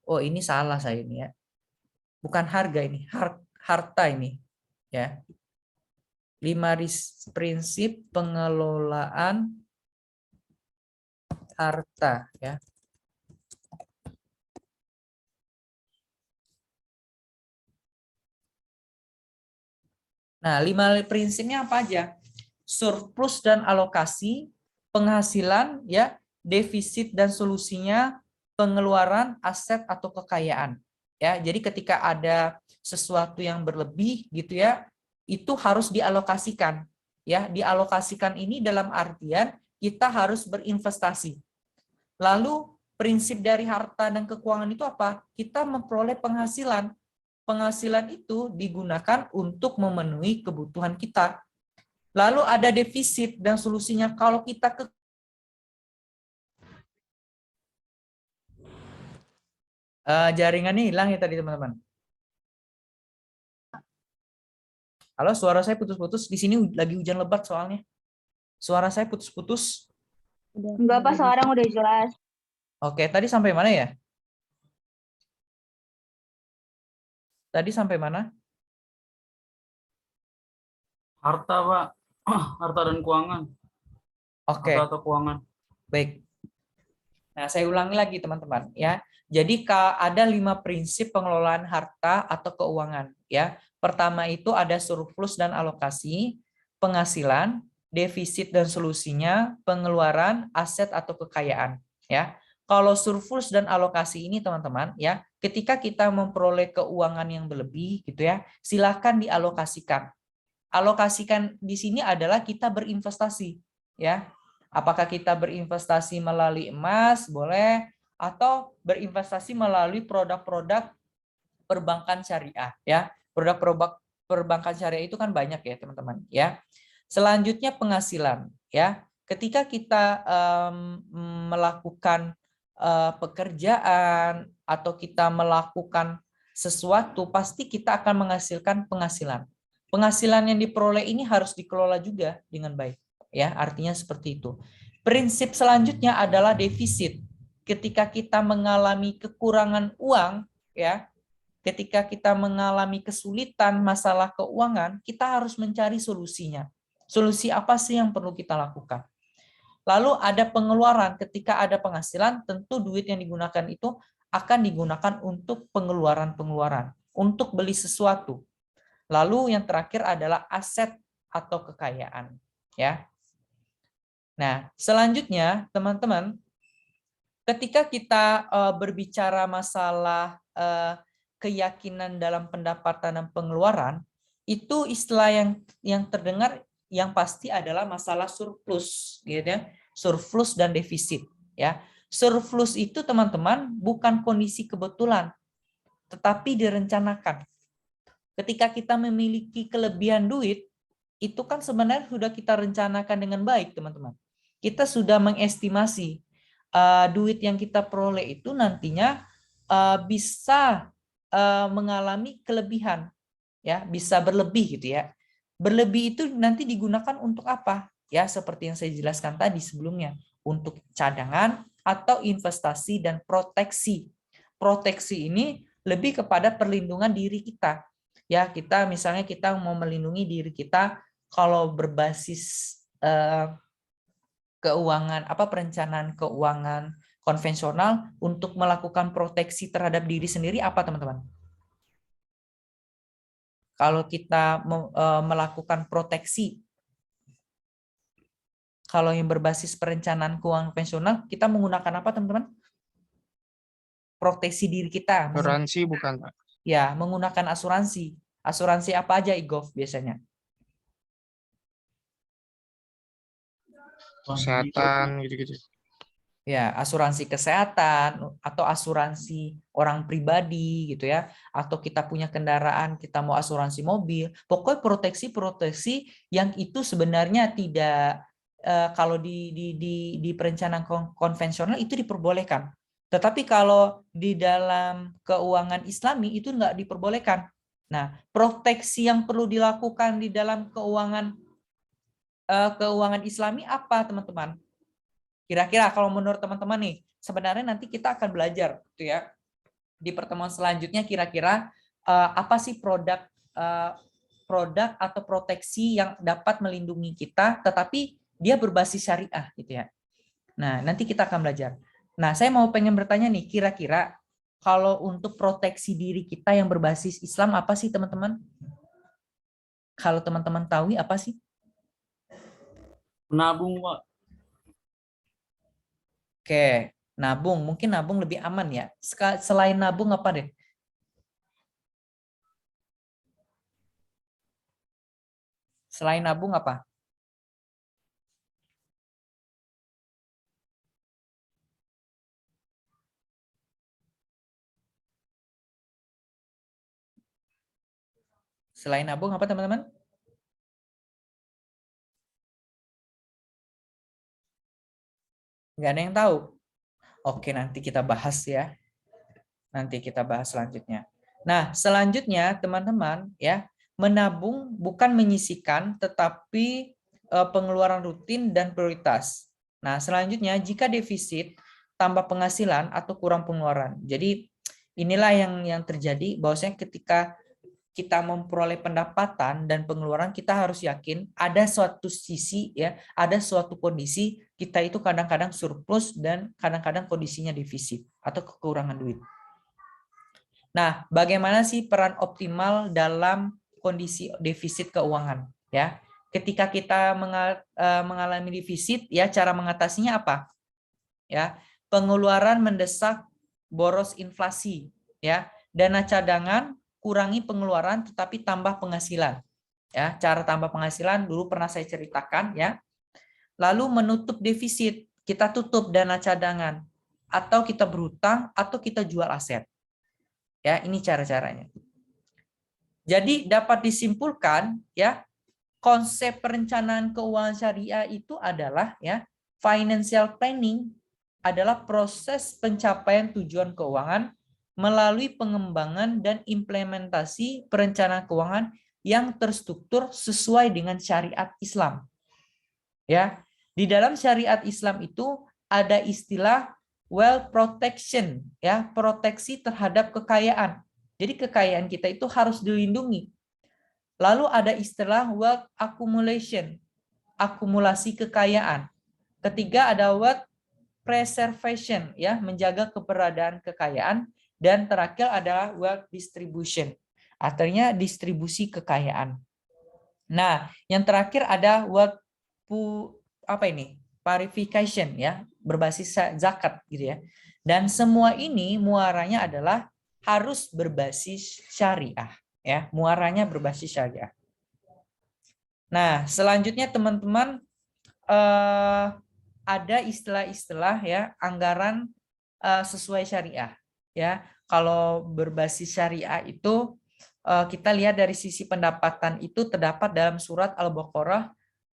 Oh, ini salah saya ini ya. Bukan harga ini, harta ini. Ya. 5 prinsip pengelolaan harta ya. Nah, 5 prinsipnya apa aja? Surplus dan alokasi, penghasilan ya, defisit dan solusinya, pengeluaran, aset atau kekayaan. Ya, jadi ketika ada sesuatu yang berlebih gitu ya, itu harus dialokasikan. Ya, dialokasikan ini dalam artian kita harus berinvestasi. Lalu prinsip dari harta dan keuangan itu apa? Kita memperoleh penghasilan. Penghasilan itu digunakan untuk memenuhi kebutuhan kita. Lalu ada defisit dan solusinya kalau kita jaringannya hilang ya tadi teman-teman. Halo, suara saya putus-putus. Di sini lagi hujan lebat soalnya. Suara saya putus-putus. Enggak, Pak, sekarang udah jelas. Oke, tadi sampai mana ya? Tadi sampai mana? Harta, Pak. Harta dan keuangan. Oke. Harta atau keuangan. Baik. Nah, saya ulangi lagi teman-teman ya. Jadi ada 5 prinsip pengelolaan harta atau keuangan ya. Pertama itu ada surplus dan alokasi, penghasilan, defisit dan solusinya, pengeluaran, aset atau kekayaan ya. Kalau surplus dan alokasi ini teman-teman ya, ketika kita memperoleh keuangan yang berlebih gitu ya, silakan dialokasikan. Alokasikan di sini adalah kita berinvestasi ya. Apakah kita berinvestasi melalui emas, boleh, atau berinvestasi melalui produk-produk perbankan syariah ya. Produk-produk perbankan syariah itu kan banyak ya, teman-teman ya. Selanjutnya penghasilan ya. Ketika kita melakukan pekerjaan atau kita melakukan sesuatu, pasti kita akan menghasilkan penghasilan. Penghasilan yang diperoleh ini harus dikelola juga dengan baik. Ya, artinya seperti itu. Prinsip selanjutnya adalah defisit. Ketika kita mengalami kekurangan uang, ya, ketika kita mengalami kesulitan masalah keuangan, kita harus mencari solusinya. Solusi apa sih yang perlu kita lakukan? Lalu ada pengeluaran. Ketika ada penghasilan, tentu duit yang digunakan itu akan digunakan untuk pengeluaran-pengeluaran, untuk beli sesuatu. Lalu yang terakhir adalah aset atau kekayaan, ya. Nah, selanjutnya teman-teman, ketika kita berbicara masalah keyakinan dalam pendapatan dan pengeluaran, itu istilah yang terdengar yang pasti adalah masalah surplus, gitu ya. Surplus dan defisit, ya. Surplus itu teman-teman bukan kondisi kebetulan, tetapi direncanakan. Ketika kita memiliki kelebihan duit, itu kan sebenarnya sudah kita rencanakan dengan baik, teman-teman. Kita sudah mengestimasi duit yang kita peroleh itu nantinya bisa mengalami kelebihan, ya, bisa berlebih gitu ya. Berlebih itu nanti digunakan untuk apa? Ya, seperti yang saya jelaskan tadi sebelumnya, untuk cadangan atau investasi dan proteksi. Proteksi ini lebih kepada perlindungan diri kita. Ya, kita misalnya kita mau melindungi diri kita kalau berbasis keuangan perencanaan keuangan konvensional untuk melakukan proteksi terhadap diri sendiri apa teman-teman? Kalau kita melakukan proteksi, kalau yang berbasis perencanaan keuangan konvensional kita menggunakan apa teman-teman? Proteksi diri kita. Asuransi bukan, Pak? Ya, menggunakan asuransi. Asuransi apa aja, Igof, biasanya? Kesehatan gitu-gitu. Ya, asuransi kesehatan atau asuransi orang pribadi gitu ya. Atau kita punya kendaraan, kita mau asuransi mobil. Pokoknya proteksi-proteksi yang itu sebenarnya tidak kalau di perencanaan konvensional itu diperbolehkan. Tetapi kalau di dalam keuangan Islami itu enggak diperbolehkan. Nah, proteksi yang perlu dilakukan di dalam keuangan Islami apa, teman-teman? Kira-kira kalau menurut teman-teman nih, sebenarnya nanti kita akan belajar, gitu ya. Di pertemuan selanjutnya kira-kira apa sih produk atau proteksi yang dapat melindungi kita, tetapi dia berbasis syariah, gitu ya. Nah, nanti kita akan belajar. Nah, saya pengen bertanya nih, kira-kira kalau untuk proteksi diri kita yang berbasis Islam apa sih, teman-teman? Kalau teman-teman tahu apa sih? Menabung, Pak. Oke, nabung. Mungkin nabung lebih aman ya. Selain nabung apa deh? Selain nabung apa? Selain nabung apa, teman-teman? Nggak ada yang tahu? Oke, nanti kita bahas ya. Nanti kita bahas selanjutnya. Nah, selanjutnya teman-teman ya, menabung bukan menyisihkan tetapi pengeluaran rutin dan prioritas. Nah, selanjutnya jika defisit tambah penghasilan atau kurang pengeluaran. Jadi inilah yang terjadi bahwasanya ketika kita memperoleh pendapatan dan pengeluaran, kita harus yakin ada suatu sisi ya, ada suatu kondisi kita itu kadang-kadang surplus dan kadang-kadang kondisinya defisit atau kekurangan duit. Nah, bagaimana sih peran optimal dalam kondisi defisit keuangan ya? Ketika kita mengalami defisit ya, cara mengatasinya apa? Ya, pengeluaran mendesak boros inflasi ya. Dana cadangan kurangi pengeluaran tetapi tambah penghasilan. Ya, cara tambah penghasilan dulu pernah saya ceritakan ya. Lalu menutup defisit, kita tutup dana cadangan atau kita berhutang atau kita jual aset. Ya, ini cara-caranya. Jadi dapat disimpulkan ya, konsep perencanaan keuangan syariah itu adalah ya, financial planning adalah proses pencapaian tujuan keuangan melalui pengembangan dan implementasi perencanaan keuangan yang terstruktur sesuai dengan syariat Islam. Ya, di dalam syariat Islam itu ada istilah wealth protection, ya, proteksi terhadap kekayaan. Jadi kekayaan kita itu harus dilindungi. Lalu ada istilah wealth accumulation, akumulasi kekayaan. Ketiga ada wealth preservation, ya, menjaga keberadaan kekayaan. Dan terakhir adalah wealth distribution, artinya distribusi kekayaan. Nah, yang terakhir ada wealth purification, ya, berbasis zakat gitu ya. Dan semua ini muaranya adalah harus berbasis syariah, ya, muaranya berbasis syariah. Nah, selanjutnya teman-teman ada istilah-istilah, ya, anggaran sesuai syariah, ya. Kalau berbasis syariah itu kita lihat dari sisi pendapatan itu terdapat dalam surat Al-Baqarah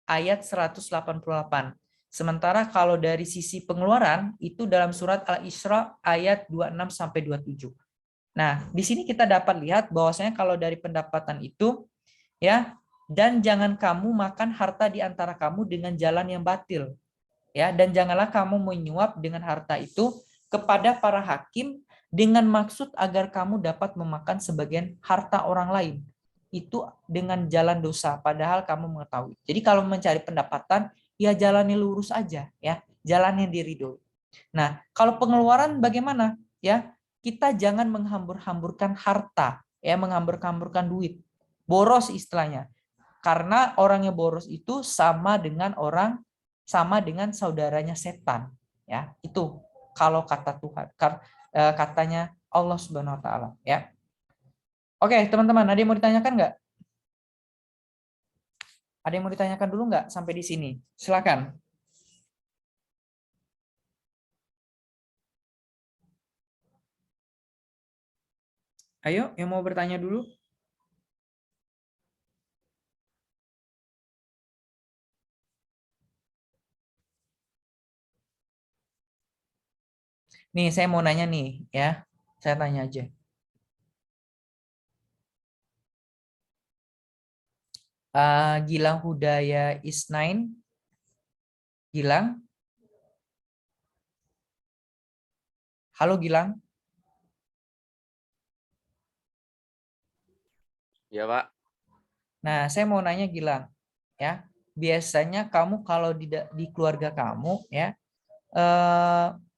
ayat 188. Sementara kalau dari sisi pengeluaran itu dalam surat Al-Isra ayat 26 sampai 27. Nah, di sini kita dapat lihat bahwasanya kalau dari pendapatan itu, ya, dan jangan kamu makan harta di antara kamu dengan jalan yang batil, ya, dan janganlah kamu menyuap dengan harta itu kepada para hakim dengan maksud agar kamu dapat memakan sebagian harta orang lain, itu dengan jalan dosa padahal kamu mengetahui. Jadi kalau mencari pendapatan, ya jalani lurus aja, ya, jalan yang diridhoi. Nah, kalau pengeluaran bagaimana? Ya, kita jangan menghambur-hamburkan harta, ya, menghambur-hamburkan duit. Boros istilahnya. Karena orang yang boros itu sama dengan saudaranya setan, ya. Itu kalau kata Tuhan, katanya Allah Subhanahu wa taala, ya. Oke, teman-teman, ada yang mau ditanyakan nggak? Ada yang mau ditanyakan dulu nggak sampai di sini? Silakan. Ayo, yang mau bertanya dulu. Nih, saya mau nanya nih, ya. Saya tanya aja. Gilang Hudaya Isnain. Gilang? Halo Gilang? Ya, Pak. Nah, saya mau nanya Gilang, ya. Biasanya kamu kalau di keluarga kamu, ya,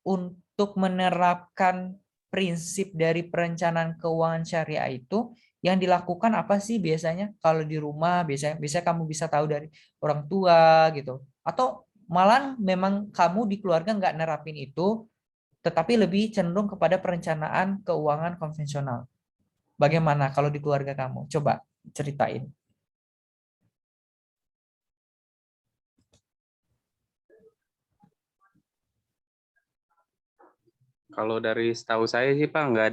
untuk menerapkan prinsip dari perencanaan keuangan syariah itu yang dilakukan apa sih biasanya? Kalau di rumah biasanya kamu bisa tahu dari orang tua gitu, atau malah memang kamu di keluarga nggak nerapin itu, tetapi lebih cenderung kepada perencanaan keuangan konvensional. Bagaimana kalau di keluarga kamu? Coba ceritain. Kalau dari setahu saya sih Pak, nggak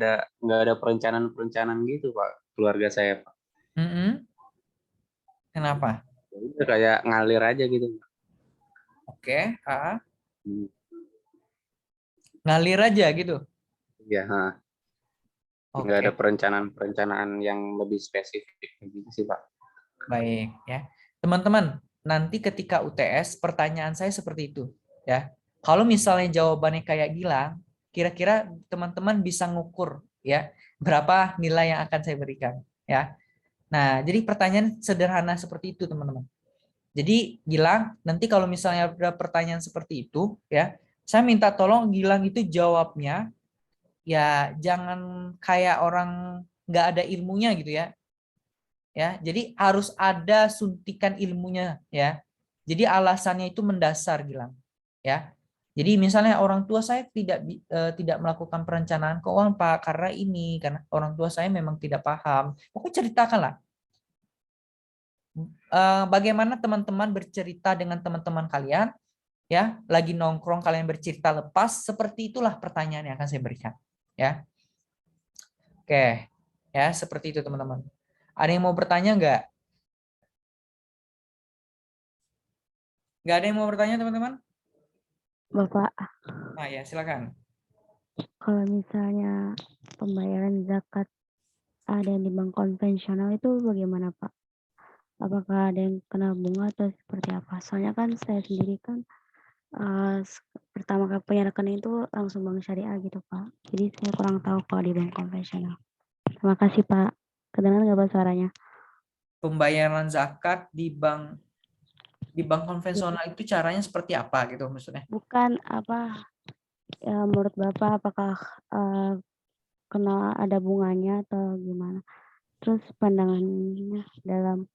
ada perencanaan gitu Pak, keluarga saya Pak. Kenapa? Jadi kayak ngalir aja gitu. Oke, ngalir aja gitu. Ya, nggak ada Oke, perencanaan yang lebih spesifik gitu sih Pak. baik ya. Teman-teman, nanti ketika UTS pertanyaan saya seperti itu, ya. Kalau misalnya jawabannya kayak Gilang, kira-kira teman-teman bisa ngukur, ya, berapa nilai yang akan saya berikan, ya. Nah, jadi pertanyaan sederhana seperti itu, teman-teman. Jadi Gilang, nanti kalau misalnya ada pertanyaan seperti itu, ya, saya minta tolong Gilang itu jawabnya, ya, jangan kayak orang nggak ada ilmunya gitu ya. Ya, jadi harus ada suntikan ilmunya, ya. Jadi alasannya itu mendasar, Gilang, ya. Jadi misalnya orang tua saya tidak melakukan perencanaan keuangan Pak karena orang tua saya memang tidak paham. Pokoknya ceritakanlah bagaimana teman-teman bercerita dengan teman-teman kalian, ya, lagi nongkrong kalian bercerita lepas, seperti itulah pertanyaan yang akan saya berikan, ya. Oke, ya, seperti itu teman-teman. Ada yang mau bertanya nggak? Nggak ada yang mau bertanya teman-teman? Bapak, Nah, ya, silakan. kalau misalnya pembayaran zakat ada yang di bank konvensional itu bagaimana Pak? apakah ada yang kena bunga atau seperti apa? Soalnya kan saya sendiri kan pertama kali punya rekening itu langsung bank syariah gitu Pak. Jadi saya kurang tahu kalau di bank konvensional. Terima kasih Pak. Kedengaran nggak Pak suaranya? Pembayaran zakat di bank konvensional itu caranya seperti apa gitu maksudnya? Bukan apa ya, menurut Bapak apakah kena ada bunganya atau gimana? Terus pandangannya dalam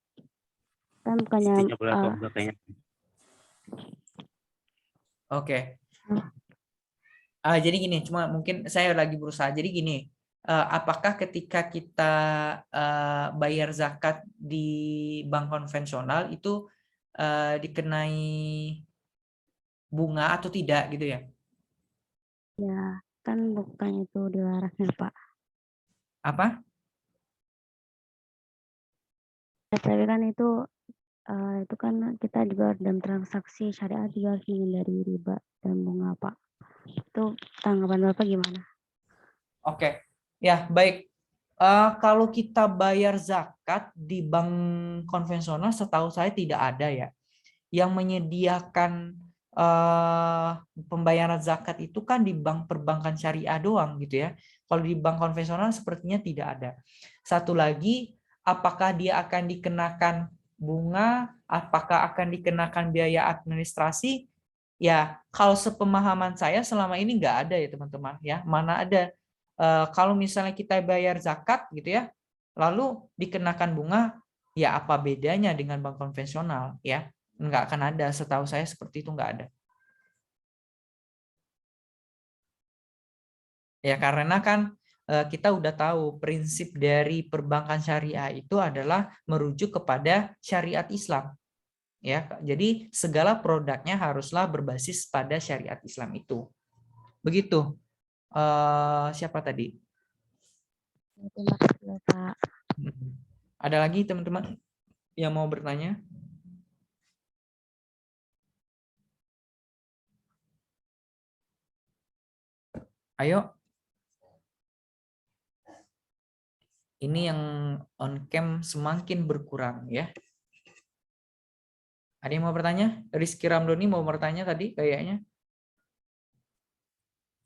kan bukannya Oke. Jadi gini, cuma mungkin saya lagi berusaha. Jadi gini, apakah ketika kita bayar zakat di bank konvensional itu dikenai bunga atau tidak gitu ya? ya kan bukan itu dilarang ya Pak. Apa? Ya, tapi kan itu kan kita juga dalam transaksi syariah juga harus menghindari riba dan bunga Pak. Itu tanggapan Bapak gimana? Oke, ya baik. Kalau kita bayar zakat di bank konvensional, setahu saya tidak ada ya. Yang menyediakan pembayaran zakat itu kan di bank perbankan syariah doang gitu ya. Kalau di bank konvensional sepertinya tidak ada. Satu lagi, apakah dia akan dikenakan bunga, apakah akan dikenakan biaya administrasi? Ya, kalau sepemahaman saya selama ini nggak ada ya teman-teman ya. Mana ada kalau misalnya kita bayar zakat gitu ya, lalu dikenakan bunga, ya apa bedanya dengan bank konvensional ya? Nggak akan ada, setahu saya seperti itu nggak ada. Ya karena kan kita udah tahu prinsip dari perbankan syariah itu adalah merujuk kepada syariat Islam. Ya, jadi segala produknya haruslah berbasis pada syariat Islam itu. Begitu. Siapa tadi? Terima kasih Bapak. Ada lagi teman-teman yang mau bertanya? Ayo. Ini yang on cam semakin berkurang ya. Ada yang mau bertanya? Rizky Ramdhani mau bertanya tadi kayaknya.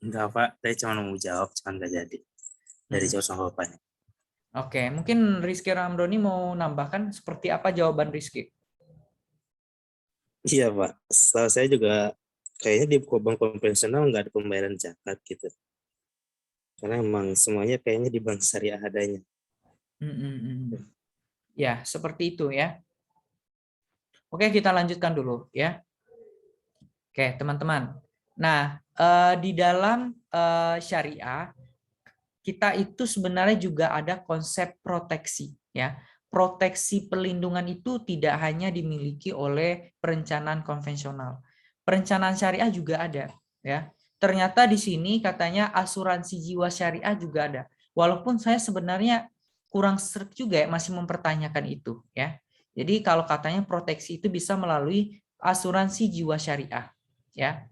Enggak Pak, saya cuma mau jawab, cuma nggak jadi. Dari jauh sama Bapaknya. Oke, mungkin Rizky Ramdhani mau nambahkan seperti apa jawaban Rizky? Iya Pak, setelah saya juga kayaknya di bank konvensional nggak ada pembayaran zakat gitu. Karena emang semuanya kayaknya di bank syariah adanya. Ya, seperti itu ya. Oke, kita lanjutkan dulu ya. Oke, teman-teman. Nah, di dalam syariah kita itu sebenarnya juga ada konsep proteksi ya. Proteksi pelindungan itu tidak hanya dimiliki oleh perencanaan konvensional. Perencanaan syariah juga ada ya. Ternyata di sini katanya asuransi jiwa syariah juga ada. Walaupun saya sebenarnya kurang sreg juga ya, masih mempertanyakan itu ya. Jadi kalau katanya proteksi itu bisa melalui asuransi jiwa syariah ya.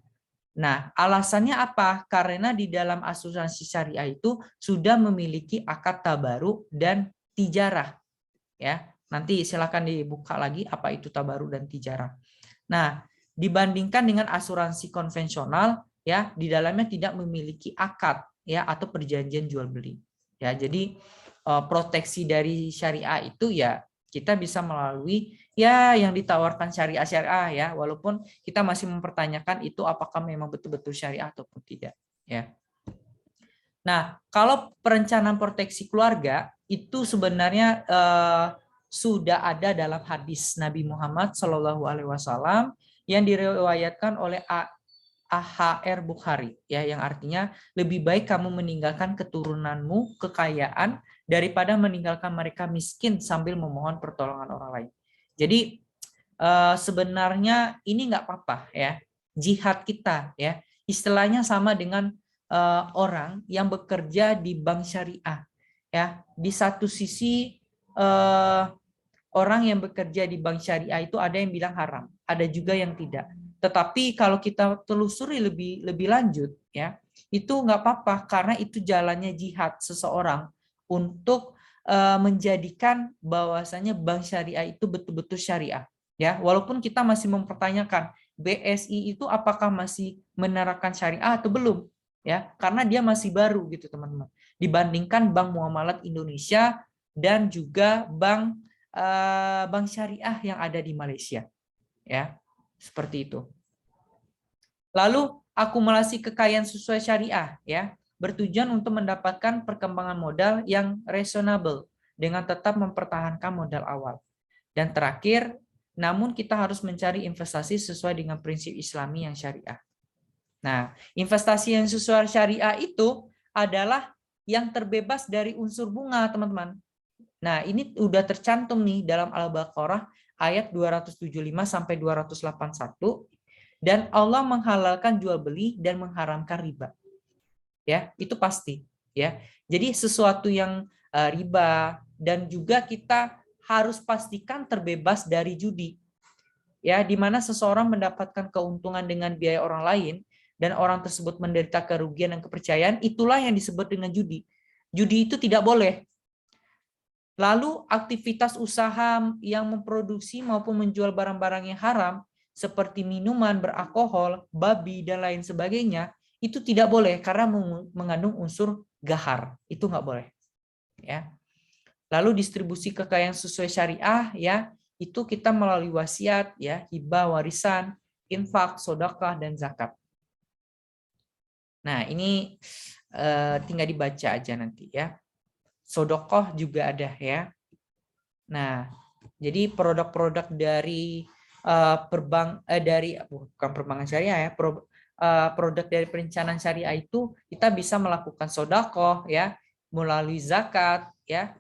Nah, alasannya apa? Karena di dalam asuransi syariah itu sudah memiliki akad tabaruk dan tijarah. Ya, nanti silakan dibuka lagi apa itu tabaruk dan tijarah. Nah, dibandingkan dengan asuransi konvensional, ya di dalamnya tidak memiliki akad ya atau perjanjian jual beli. Ya, jadi proteksi dari syariah itu ya kita bisa melalui ya yang ditawarkan syariah ya, walaupun kita masih mempertanyakan itu apakah memang betul-betul syariah ataupun tidak ya. Nah, kalau perencanaan proteksi keluarga itu sebenarnya sudah ada dalam hadis Nabi Muhammad SAW yang diriwayatkan oleh AHR Bukhari ya, yang artinya lebih baik kamu meninggalkan keturunanmu kekayaan daripada meninggalkan mereka miskin sambil memohon pertolongan orang lain. Jadi sebenarnya ini nggak apa-apa ya, jihad kita ya istilahnya sama dengan orang yang bekerja di bank syariah ya. Di satu sisi orang yang bekerja di bank syariah itu ada yang bilang haram, ada juga yang tidak. Tetapi kalau kita telusuri lebih lanjut ya, itu nggak apa-apa karena itu jalannya jihad seseorang untuk menjadikan bahwasanya bank syariah itu betul-betul syariah. Ya, walaupun kita masih mempertanyakan BSI itu apakah masih menerapkan syariah atau belum, ya, karena dia masih baru gitu teman-teman. Dibandingkan Bank Muamalat Indonesia dan juga bank syariah yang ada di Malaysia, ya, seperti itu. Lalu akumulasi kekayaan sesuai syariah, ya, bertujuan untuk mendapatkan perkembangan modal yang reasonable dengan tetap mempertahankan modal awal. Dan terakhir, namun kita harus mencari investasi sesuai dengan prinsip Islami yang syariah. Nah, investasi yang sesuai syariah itu adalah yang terbebas dari unsur bunga, teman-teman. Nah, ini udah tercantum nih dalam Al-Baqarah ayat 275 sampai 281, dan Allah menghalalkan jual beli dan mengharamkan riba. Ya, itu pasti, ya. Jadi sesuatu yang riba, dan juga kita harus pastikan terbebas dari judi. Ya, di mana seseorang mendapatkan keuntungan dengan biaya orang lain dan orang tersebut menderita kerugian dan kepercayaan, itulah yang disebut dengan judi. Judi itu tidak boleh. Lalu aktivitas usaha yang memproduksi maupun menjual barang-barang yang haram seperti minuman beralkohol, babi dan lain sebagainya, itu tidak boleh karena mengandung unsur gahar. Itu nggak boleh. Ya. Lalu distribusi kekayaan sesuai syariah, ya, itu kita melalui wasiat, ya, hibah, warisan, infak, sedekah dan zakat. Nah, ini tinggal dibaca aja nanti, ya. Sedekah juga ada, ya. Nah, jadi produk-produk dari bukan perbankan syariah, ya, produk dari perencanaan syariah itu kita bisa melakukan sedekah, ya, melalui zakat, ya,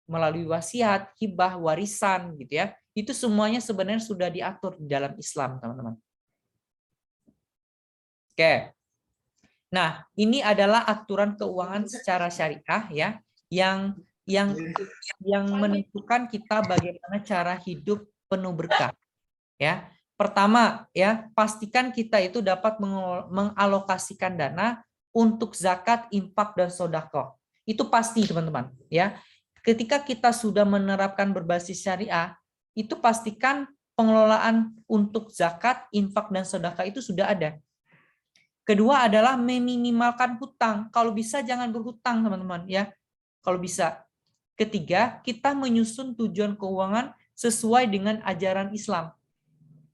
melalui wasiat, hibah, warisan, gitu ya. Itu semuanya sebenarnya sudah diatur di dalam Islam, teman-teman. Oke. Nah, ini adalah aturan keuangan secara syariah, ya, yang menentukan kita bagaimana cara hidup penuh berkah, ya. Pertama, ya, pastikan kita itu dapat mengalokasikan dana untuk zakat, infak dan sedekah. Itu pasti, teman-teman, ya. Ketika kita sudah menerapkan berbasis syariah, itu pastikan pengelolaan untuk zakat, infak dan sedekah itu sudah ada. Kedua adalah meminimalkan hutang. Kalau bisa jangan berhutang, teman-teman, ya. Kalau bisa. Ketiga, kita menyusun tujuan keuangan sesuai dengan ajaran Islam.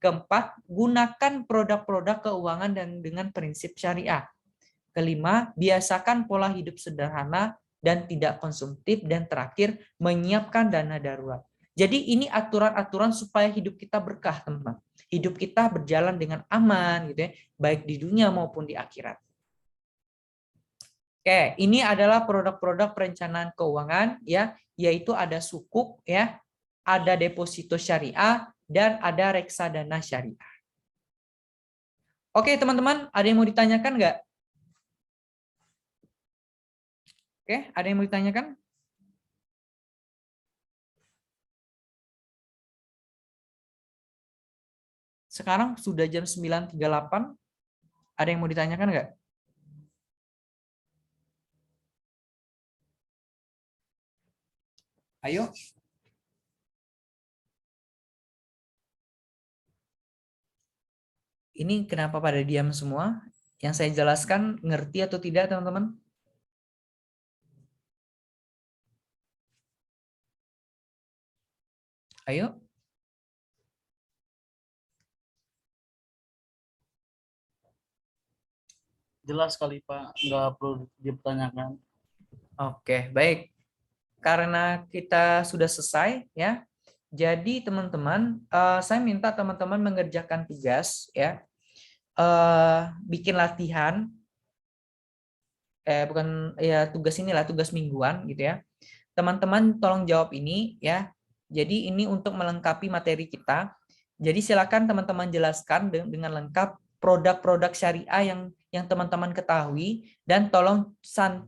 Keempat, gunakan produk-produk keuangan dan dengan prinsip syariah. Kelima, biasakan pola hidup sederhana dan tidak konsumtif. Dan terakhir, menyiapkan dana darurat. Jadi ini aturan-aturan supaya hidup kita berkah, teman-teman. Hidup kita berjalan dengan aman, gitu ya, baik di dunia maupun di akhirat. Oke, ini adalah produk-produk perencanaan keuangan, ya, yaitu ada sukuk, ya, ada deposito syariah, dan ada reksadana syariah. Oke, teman-teman, ada yang mau ditanyakan nggak? Oke, ada yang mau ditanyakan? Sekarang sudah jam 9.38. Ada yang mau ditanyakan nggak? Ayo. Ini kenapa pada diam semua? Yang saya jelaskan ngerti atau tidak, teman-teman? Ayo. Jelas kali Pak, nggak perlu dipertanyakan. Oke, baik. Karena kita sudah selesai, ya. Jadi teman-teman, saya minta teman-teman mengerjakan tugas, ya. Bikin latihan, bukan ya, tugas inilah tugas mingguan, gitu ya. Teman-teman tolong jawab ini, ya. Jadi ini untuk melengkapi materi kita. Jadi silakan teman-teman jelaskan dengan lengkap produk-produk syariah yang teman-teman ketahui, dan tolong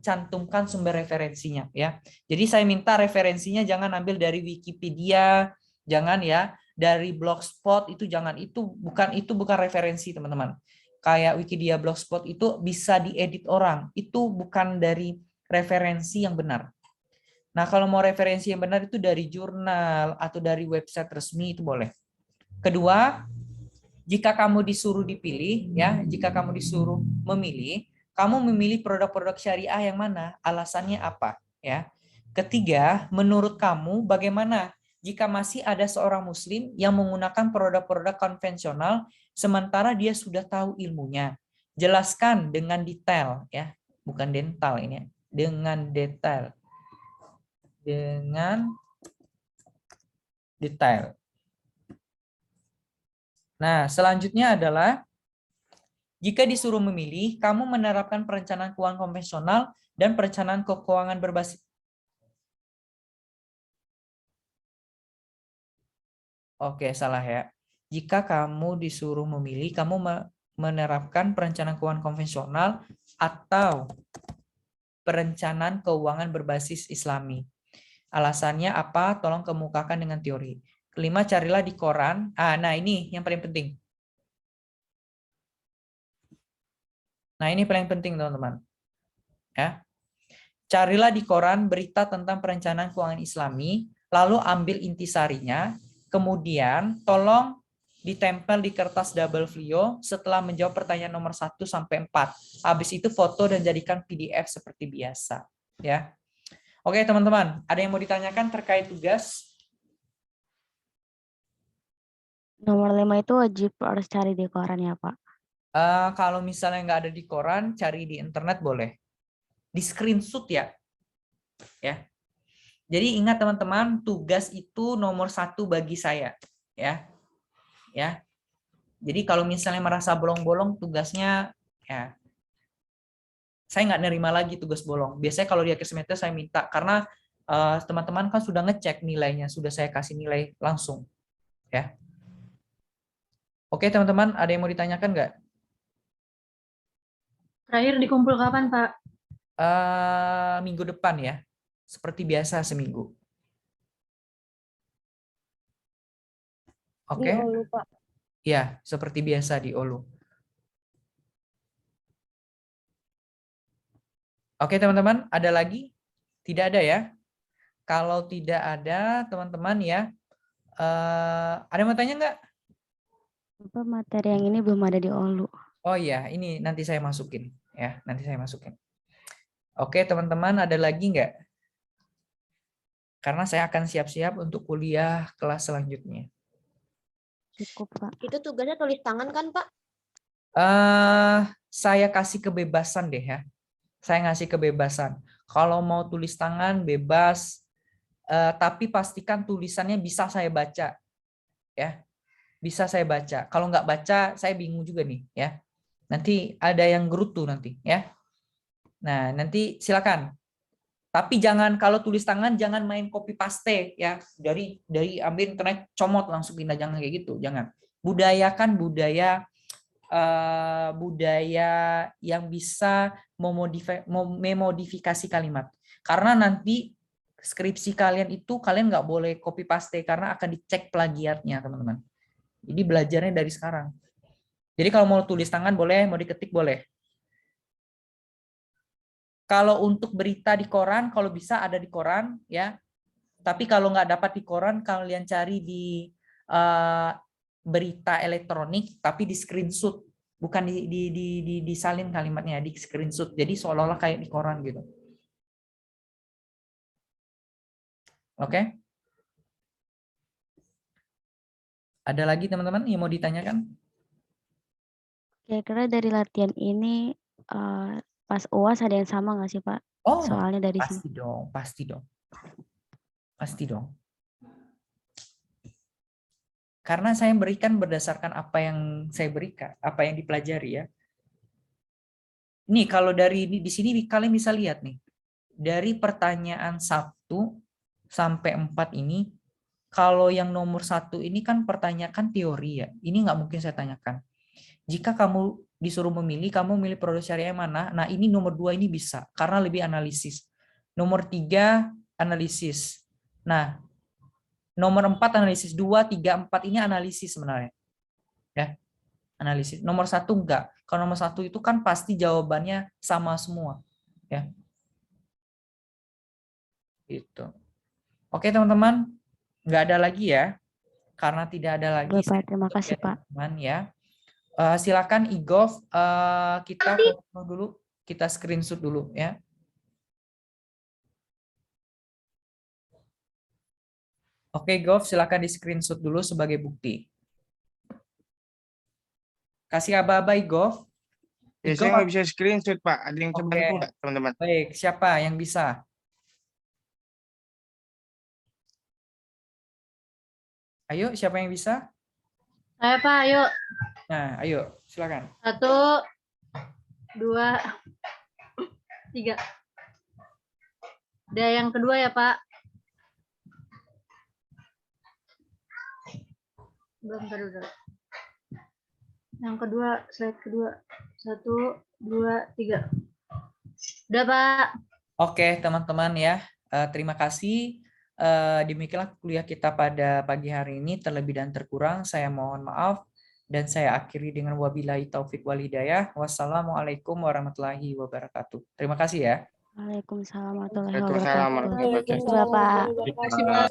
cantumkan sumber referensinya, ya. Jadi saya minta referensinya jangan ambil dari Wikipedia, jangan, ya, dari Blogspot, itu jangan, itu bukan referensi, teman-teman. Kayak Wikipedia, Blogspot itu bisa diedit orang, itu bukan dari referensi yang benar. Nah, kalau mau referensi yang benar itu dari jurnal atau dari website resmi itu boleh. Kedua, jika kamu disuruh dipilih, ya, jika kamu disuruh memilih, kamu memilih produk-produk syariah yang mana? Alasannya apa? Ya. Ketiga, menurut kamu bagaimana jika masih ada seorang muslim yang menggunakan produk-produk konvensional sementara dia sudah tahu ilmunya? Jelaskan dengan detail, ya, bukan dental ini, dengan detail. Dengan detail. Nah, selanjutnya adalah jika disuruh memilih, kamu menerapkan perencanaan keuangan konvensional dan perencanaan keuangan berbasis. Oke, salah ya. Jika kamu disuruh memilih, kamu menerapkan perencanaan keuangan konvensional atau perencanaan keuangan berbasis Islami. Alasannya apa? Tolong kemukakan dengan teori. Kelima, carilah di koran. Nah ini yang paling penting. Nah ini paling penting teman-teman. Ya. Carilah di koran berita tentang perencanaan keuangan Islami, lalu ambil intisarinya, kemudian tolong ditempel di kertas double folio setelah menjawab pertanyaan nomor 1 sampai 4. Habis itu foto dan jadikan PDF seperti biasa. Ya. Oke teman-teman, ada yang mau ditanyakan terkait tugas? Nomor 5 itu wajib harus cari di koran ya, Pak? Kalau misalnya nggak ada di koran, cari di internet boleh. Di screenshot ya. Ya. Jadi ingat teman-teman, tugas itu nomor 1 bagi saya. Ya. Ya. Jadi kalau misalnya merasa bolong-bolong tugasnya, ya saya nggak nerima lagi tugas bolong. Biasanya kalau di akhir semester saya minta, karena teman-teman kan sudah ngecek nilainya, sudah saya kasih nilai langsung. Ya. Oke teman-teman, ada yang mau ditanyakan nggak? Terakhir dikumpul kapan, Pak? Minggu depan ya. Seperti biasa seminggu. Oke? Di Olu, Pak. Ya, seperti biasa di Olu. Oke teman-teman, ada lagi? Tidak ada ya? Kalau tidak ada teman-teman ya, ada yang mau tanya nggak? Apa materi yang ini belum ada di Olu? Oh iya, ini nanti saya masukin ya, nanti saya masukin. Oke teman-teman, ada lagi nggak? Karena saya akan siap-siap untuk kuliah kelas selanjutnya. Cukup, Pak. Itu tugasnya tulis tangan kan, Pak? Saya kasih kebebasan deh ya. Saya ngasih kebebasan. Kalau mau tulis tangan bebas, tapi pastikan tulisannya bisa saya baca, ya. Bisa saya baca. Kalau nggak baca, saya bingung juga nih, ya. Nanti ada yang gerutu nanti, ya. Nah, nanti silakan. Tapi jangan kalau tulis tangan jangan main copy paste, ya. Dari ambil internet comot langsung pindah, jangan kayak gitu, jangan. Budayakan budaya yang bisa memodifikasi kalimat. Karena nanti skripsi kalian itu kalian nggak boleh copy paste karena akan dicek plagiatnya teman-teman. Jadi belajarnya dari sekarang. Jadi kalau mau tulis tangan boleh, mau diketik boleh. Kalau untuk berita di koran, kalau bisa ada di koran ya. Tapi kalau nggak dapat di koran, kalian cari di berita elektronik tapi di screenshot, bukan disalin kalimatnya, di screenshot, jadi seolah-olah kayak di koran gitu. Oke? Ada lagi teman-teman yang mau ditanyakan? Kira-kira dari latihan ini pas UAS ada yang sama nggak sih, Pak? Oh, soalnya dari pasti sini. dong, pasti dong. Pasti dong. Karena saya berikan berdasarkan apa yang saya berikan, apa yang dipelajari ya. Nih kalau dari di sini kalian bisa lihat nih. Dari pertanyaan 1 sampai 4 ini, kalau yang nomor 1 ini kan pertanyakan teori ya. Ini nggak mungkin saya tanyakan. Jika kamu disuruh memilih, kamu milih produk syariah yang mana? Nah ini nomor 2 ini bisa, karena lebih analisis. Nomor 3 analisis. Nah nomor 4 analisis, 2, 3, 4 ini analisis sebenarnya. Ya, analisis. Nomor 1 enggak. Kalau nomor 1 itu kan pasti jawabannya sama semua. Ya. Gitu. Oke teman-teman, nggak ada lagi ya. Karena tidak ada lagi. Oke, Pak. Terima kasih, Pak. Teman ya. Silakan Igov, kita foto dulu, kita screenshot dulu ya. Oke, Gov, silakan di screenshot dulu sebagai bukti. Kasih aba-aba, Igov. Ya, saya nggak bisa screenshot, Pak. Ada yang Oke. bantu nggak, teman-teman? Baik, siapa yang bisa? Ayo, siapa yang bisa? Saya Pak, ayo. Nah, ayo, silakan. 1, 2, 3. Ada yang kedua ya Pak? Belum, dulu. Yang kedua, slide kedua. 1, 2, 3. Udah Pak. Oke, teman-teman ya. Terima kasih. Demikianlah kuliah kita pada pagi hari ini. Terlebih dan terkurang saya mohon maaf dan saya akhiri dengan wabillahi taufik wal hidayah. Wassalamualaikum warahmatullahi wabarakatuh. Terima kasih ya. Waalaikumsalam warahmatullahi Waalaikumsalam wabarakatuh. warahmatullahi wabarakatuh. Terima kasih, Bapak. Terima kasih, Pak.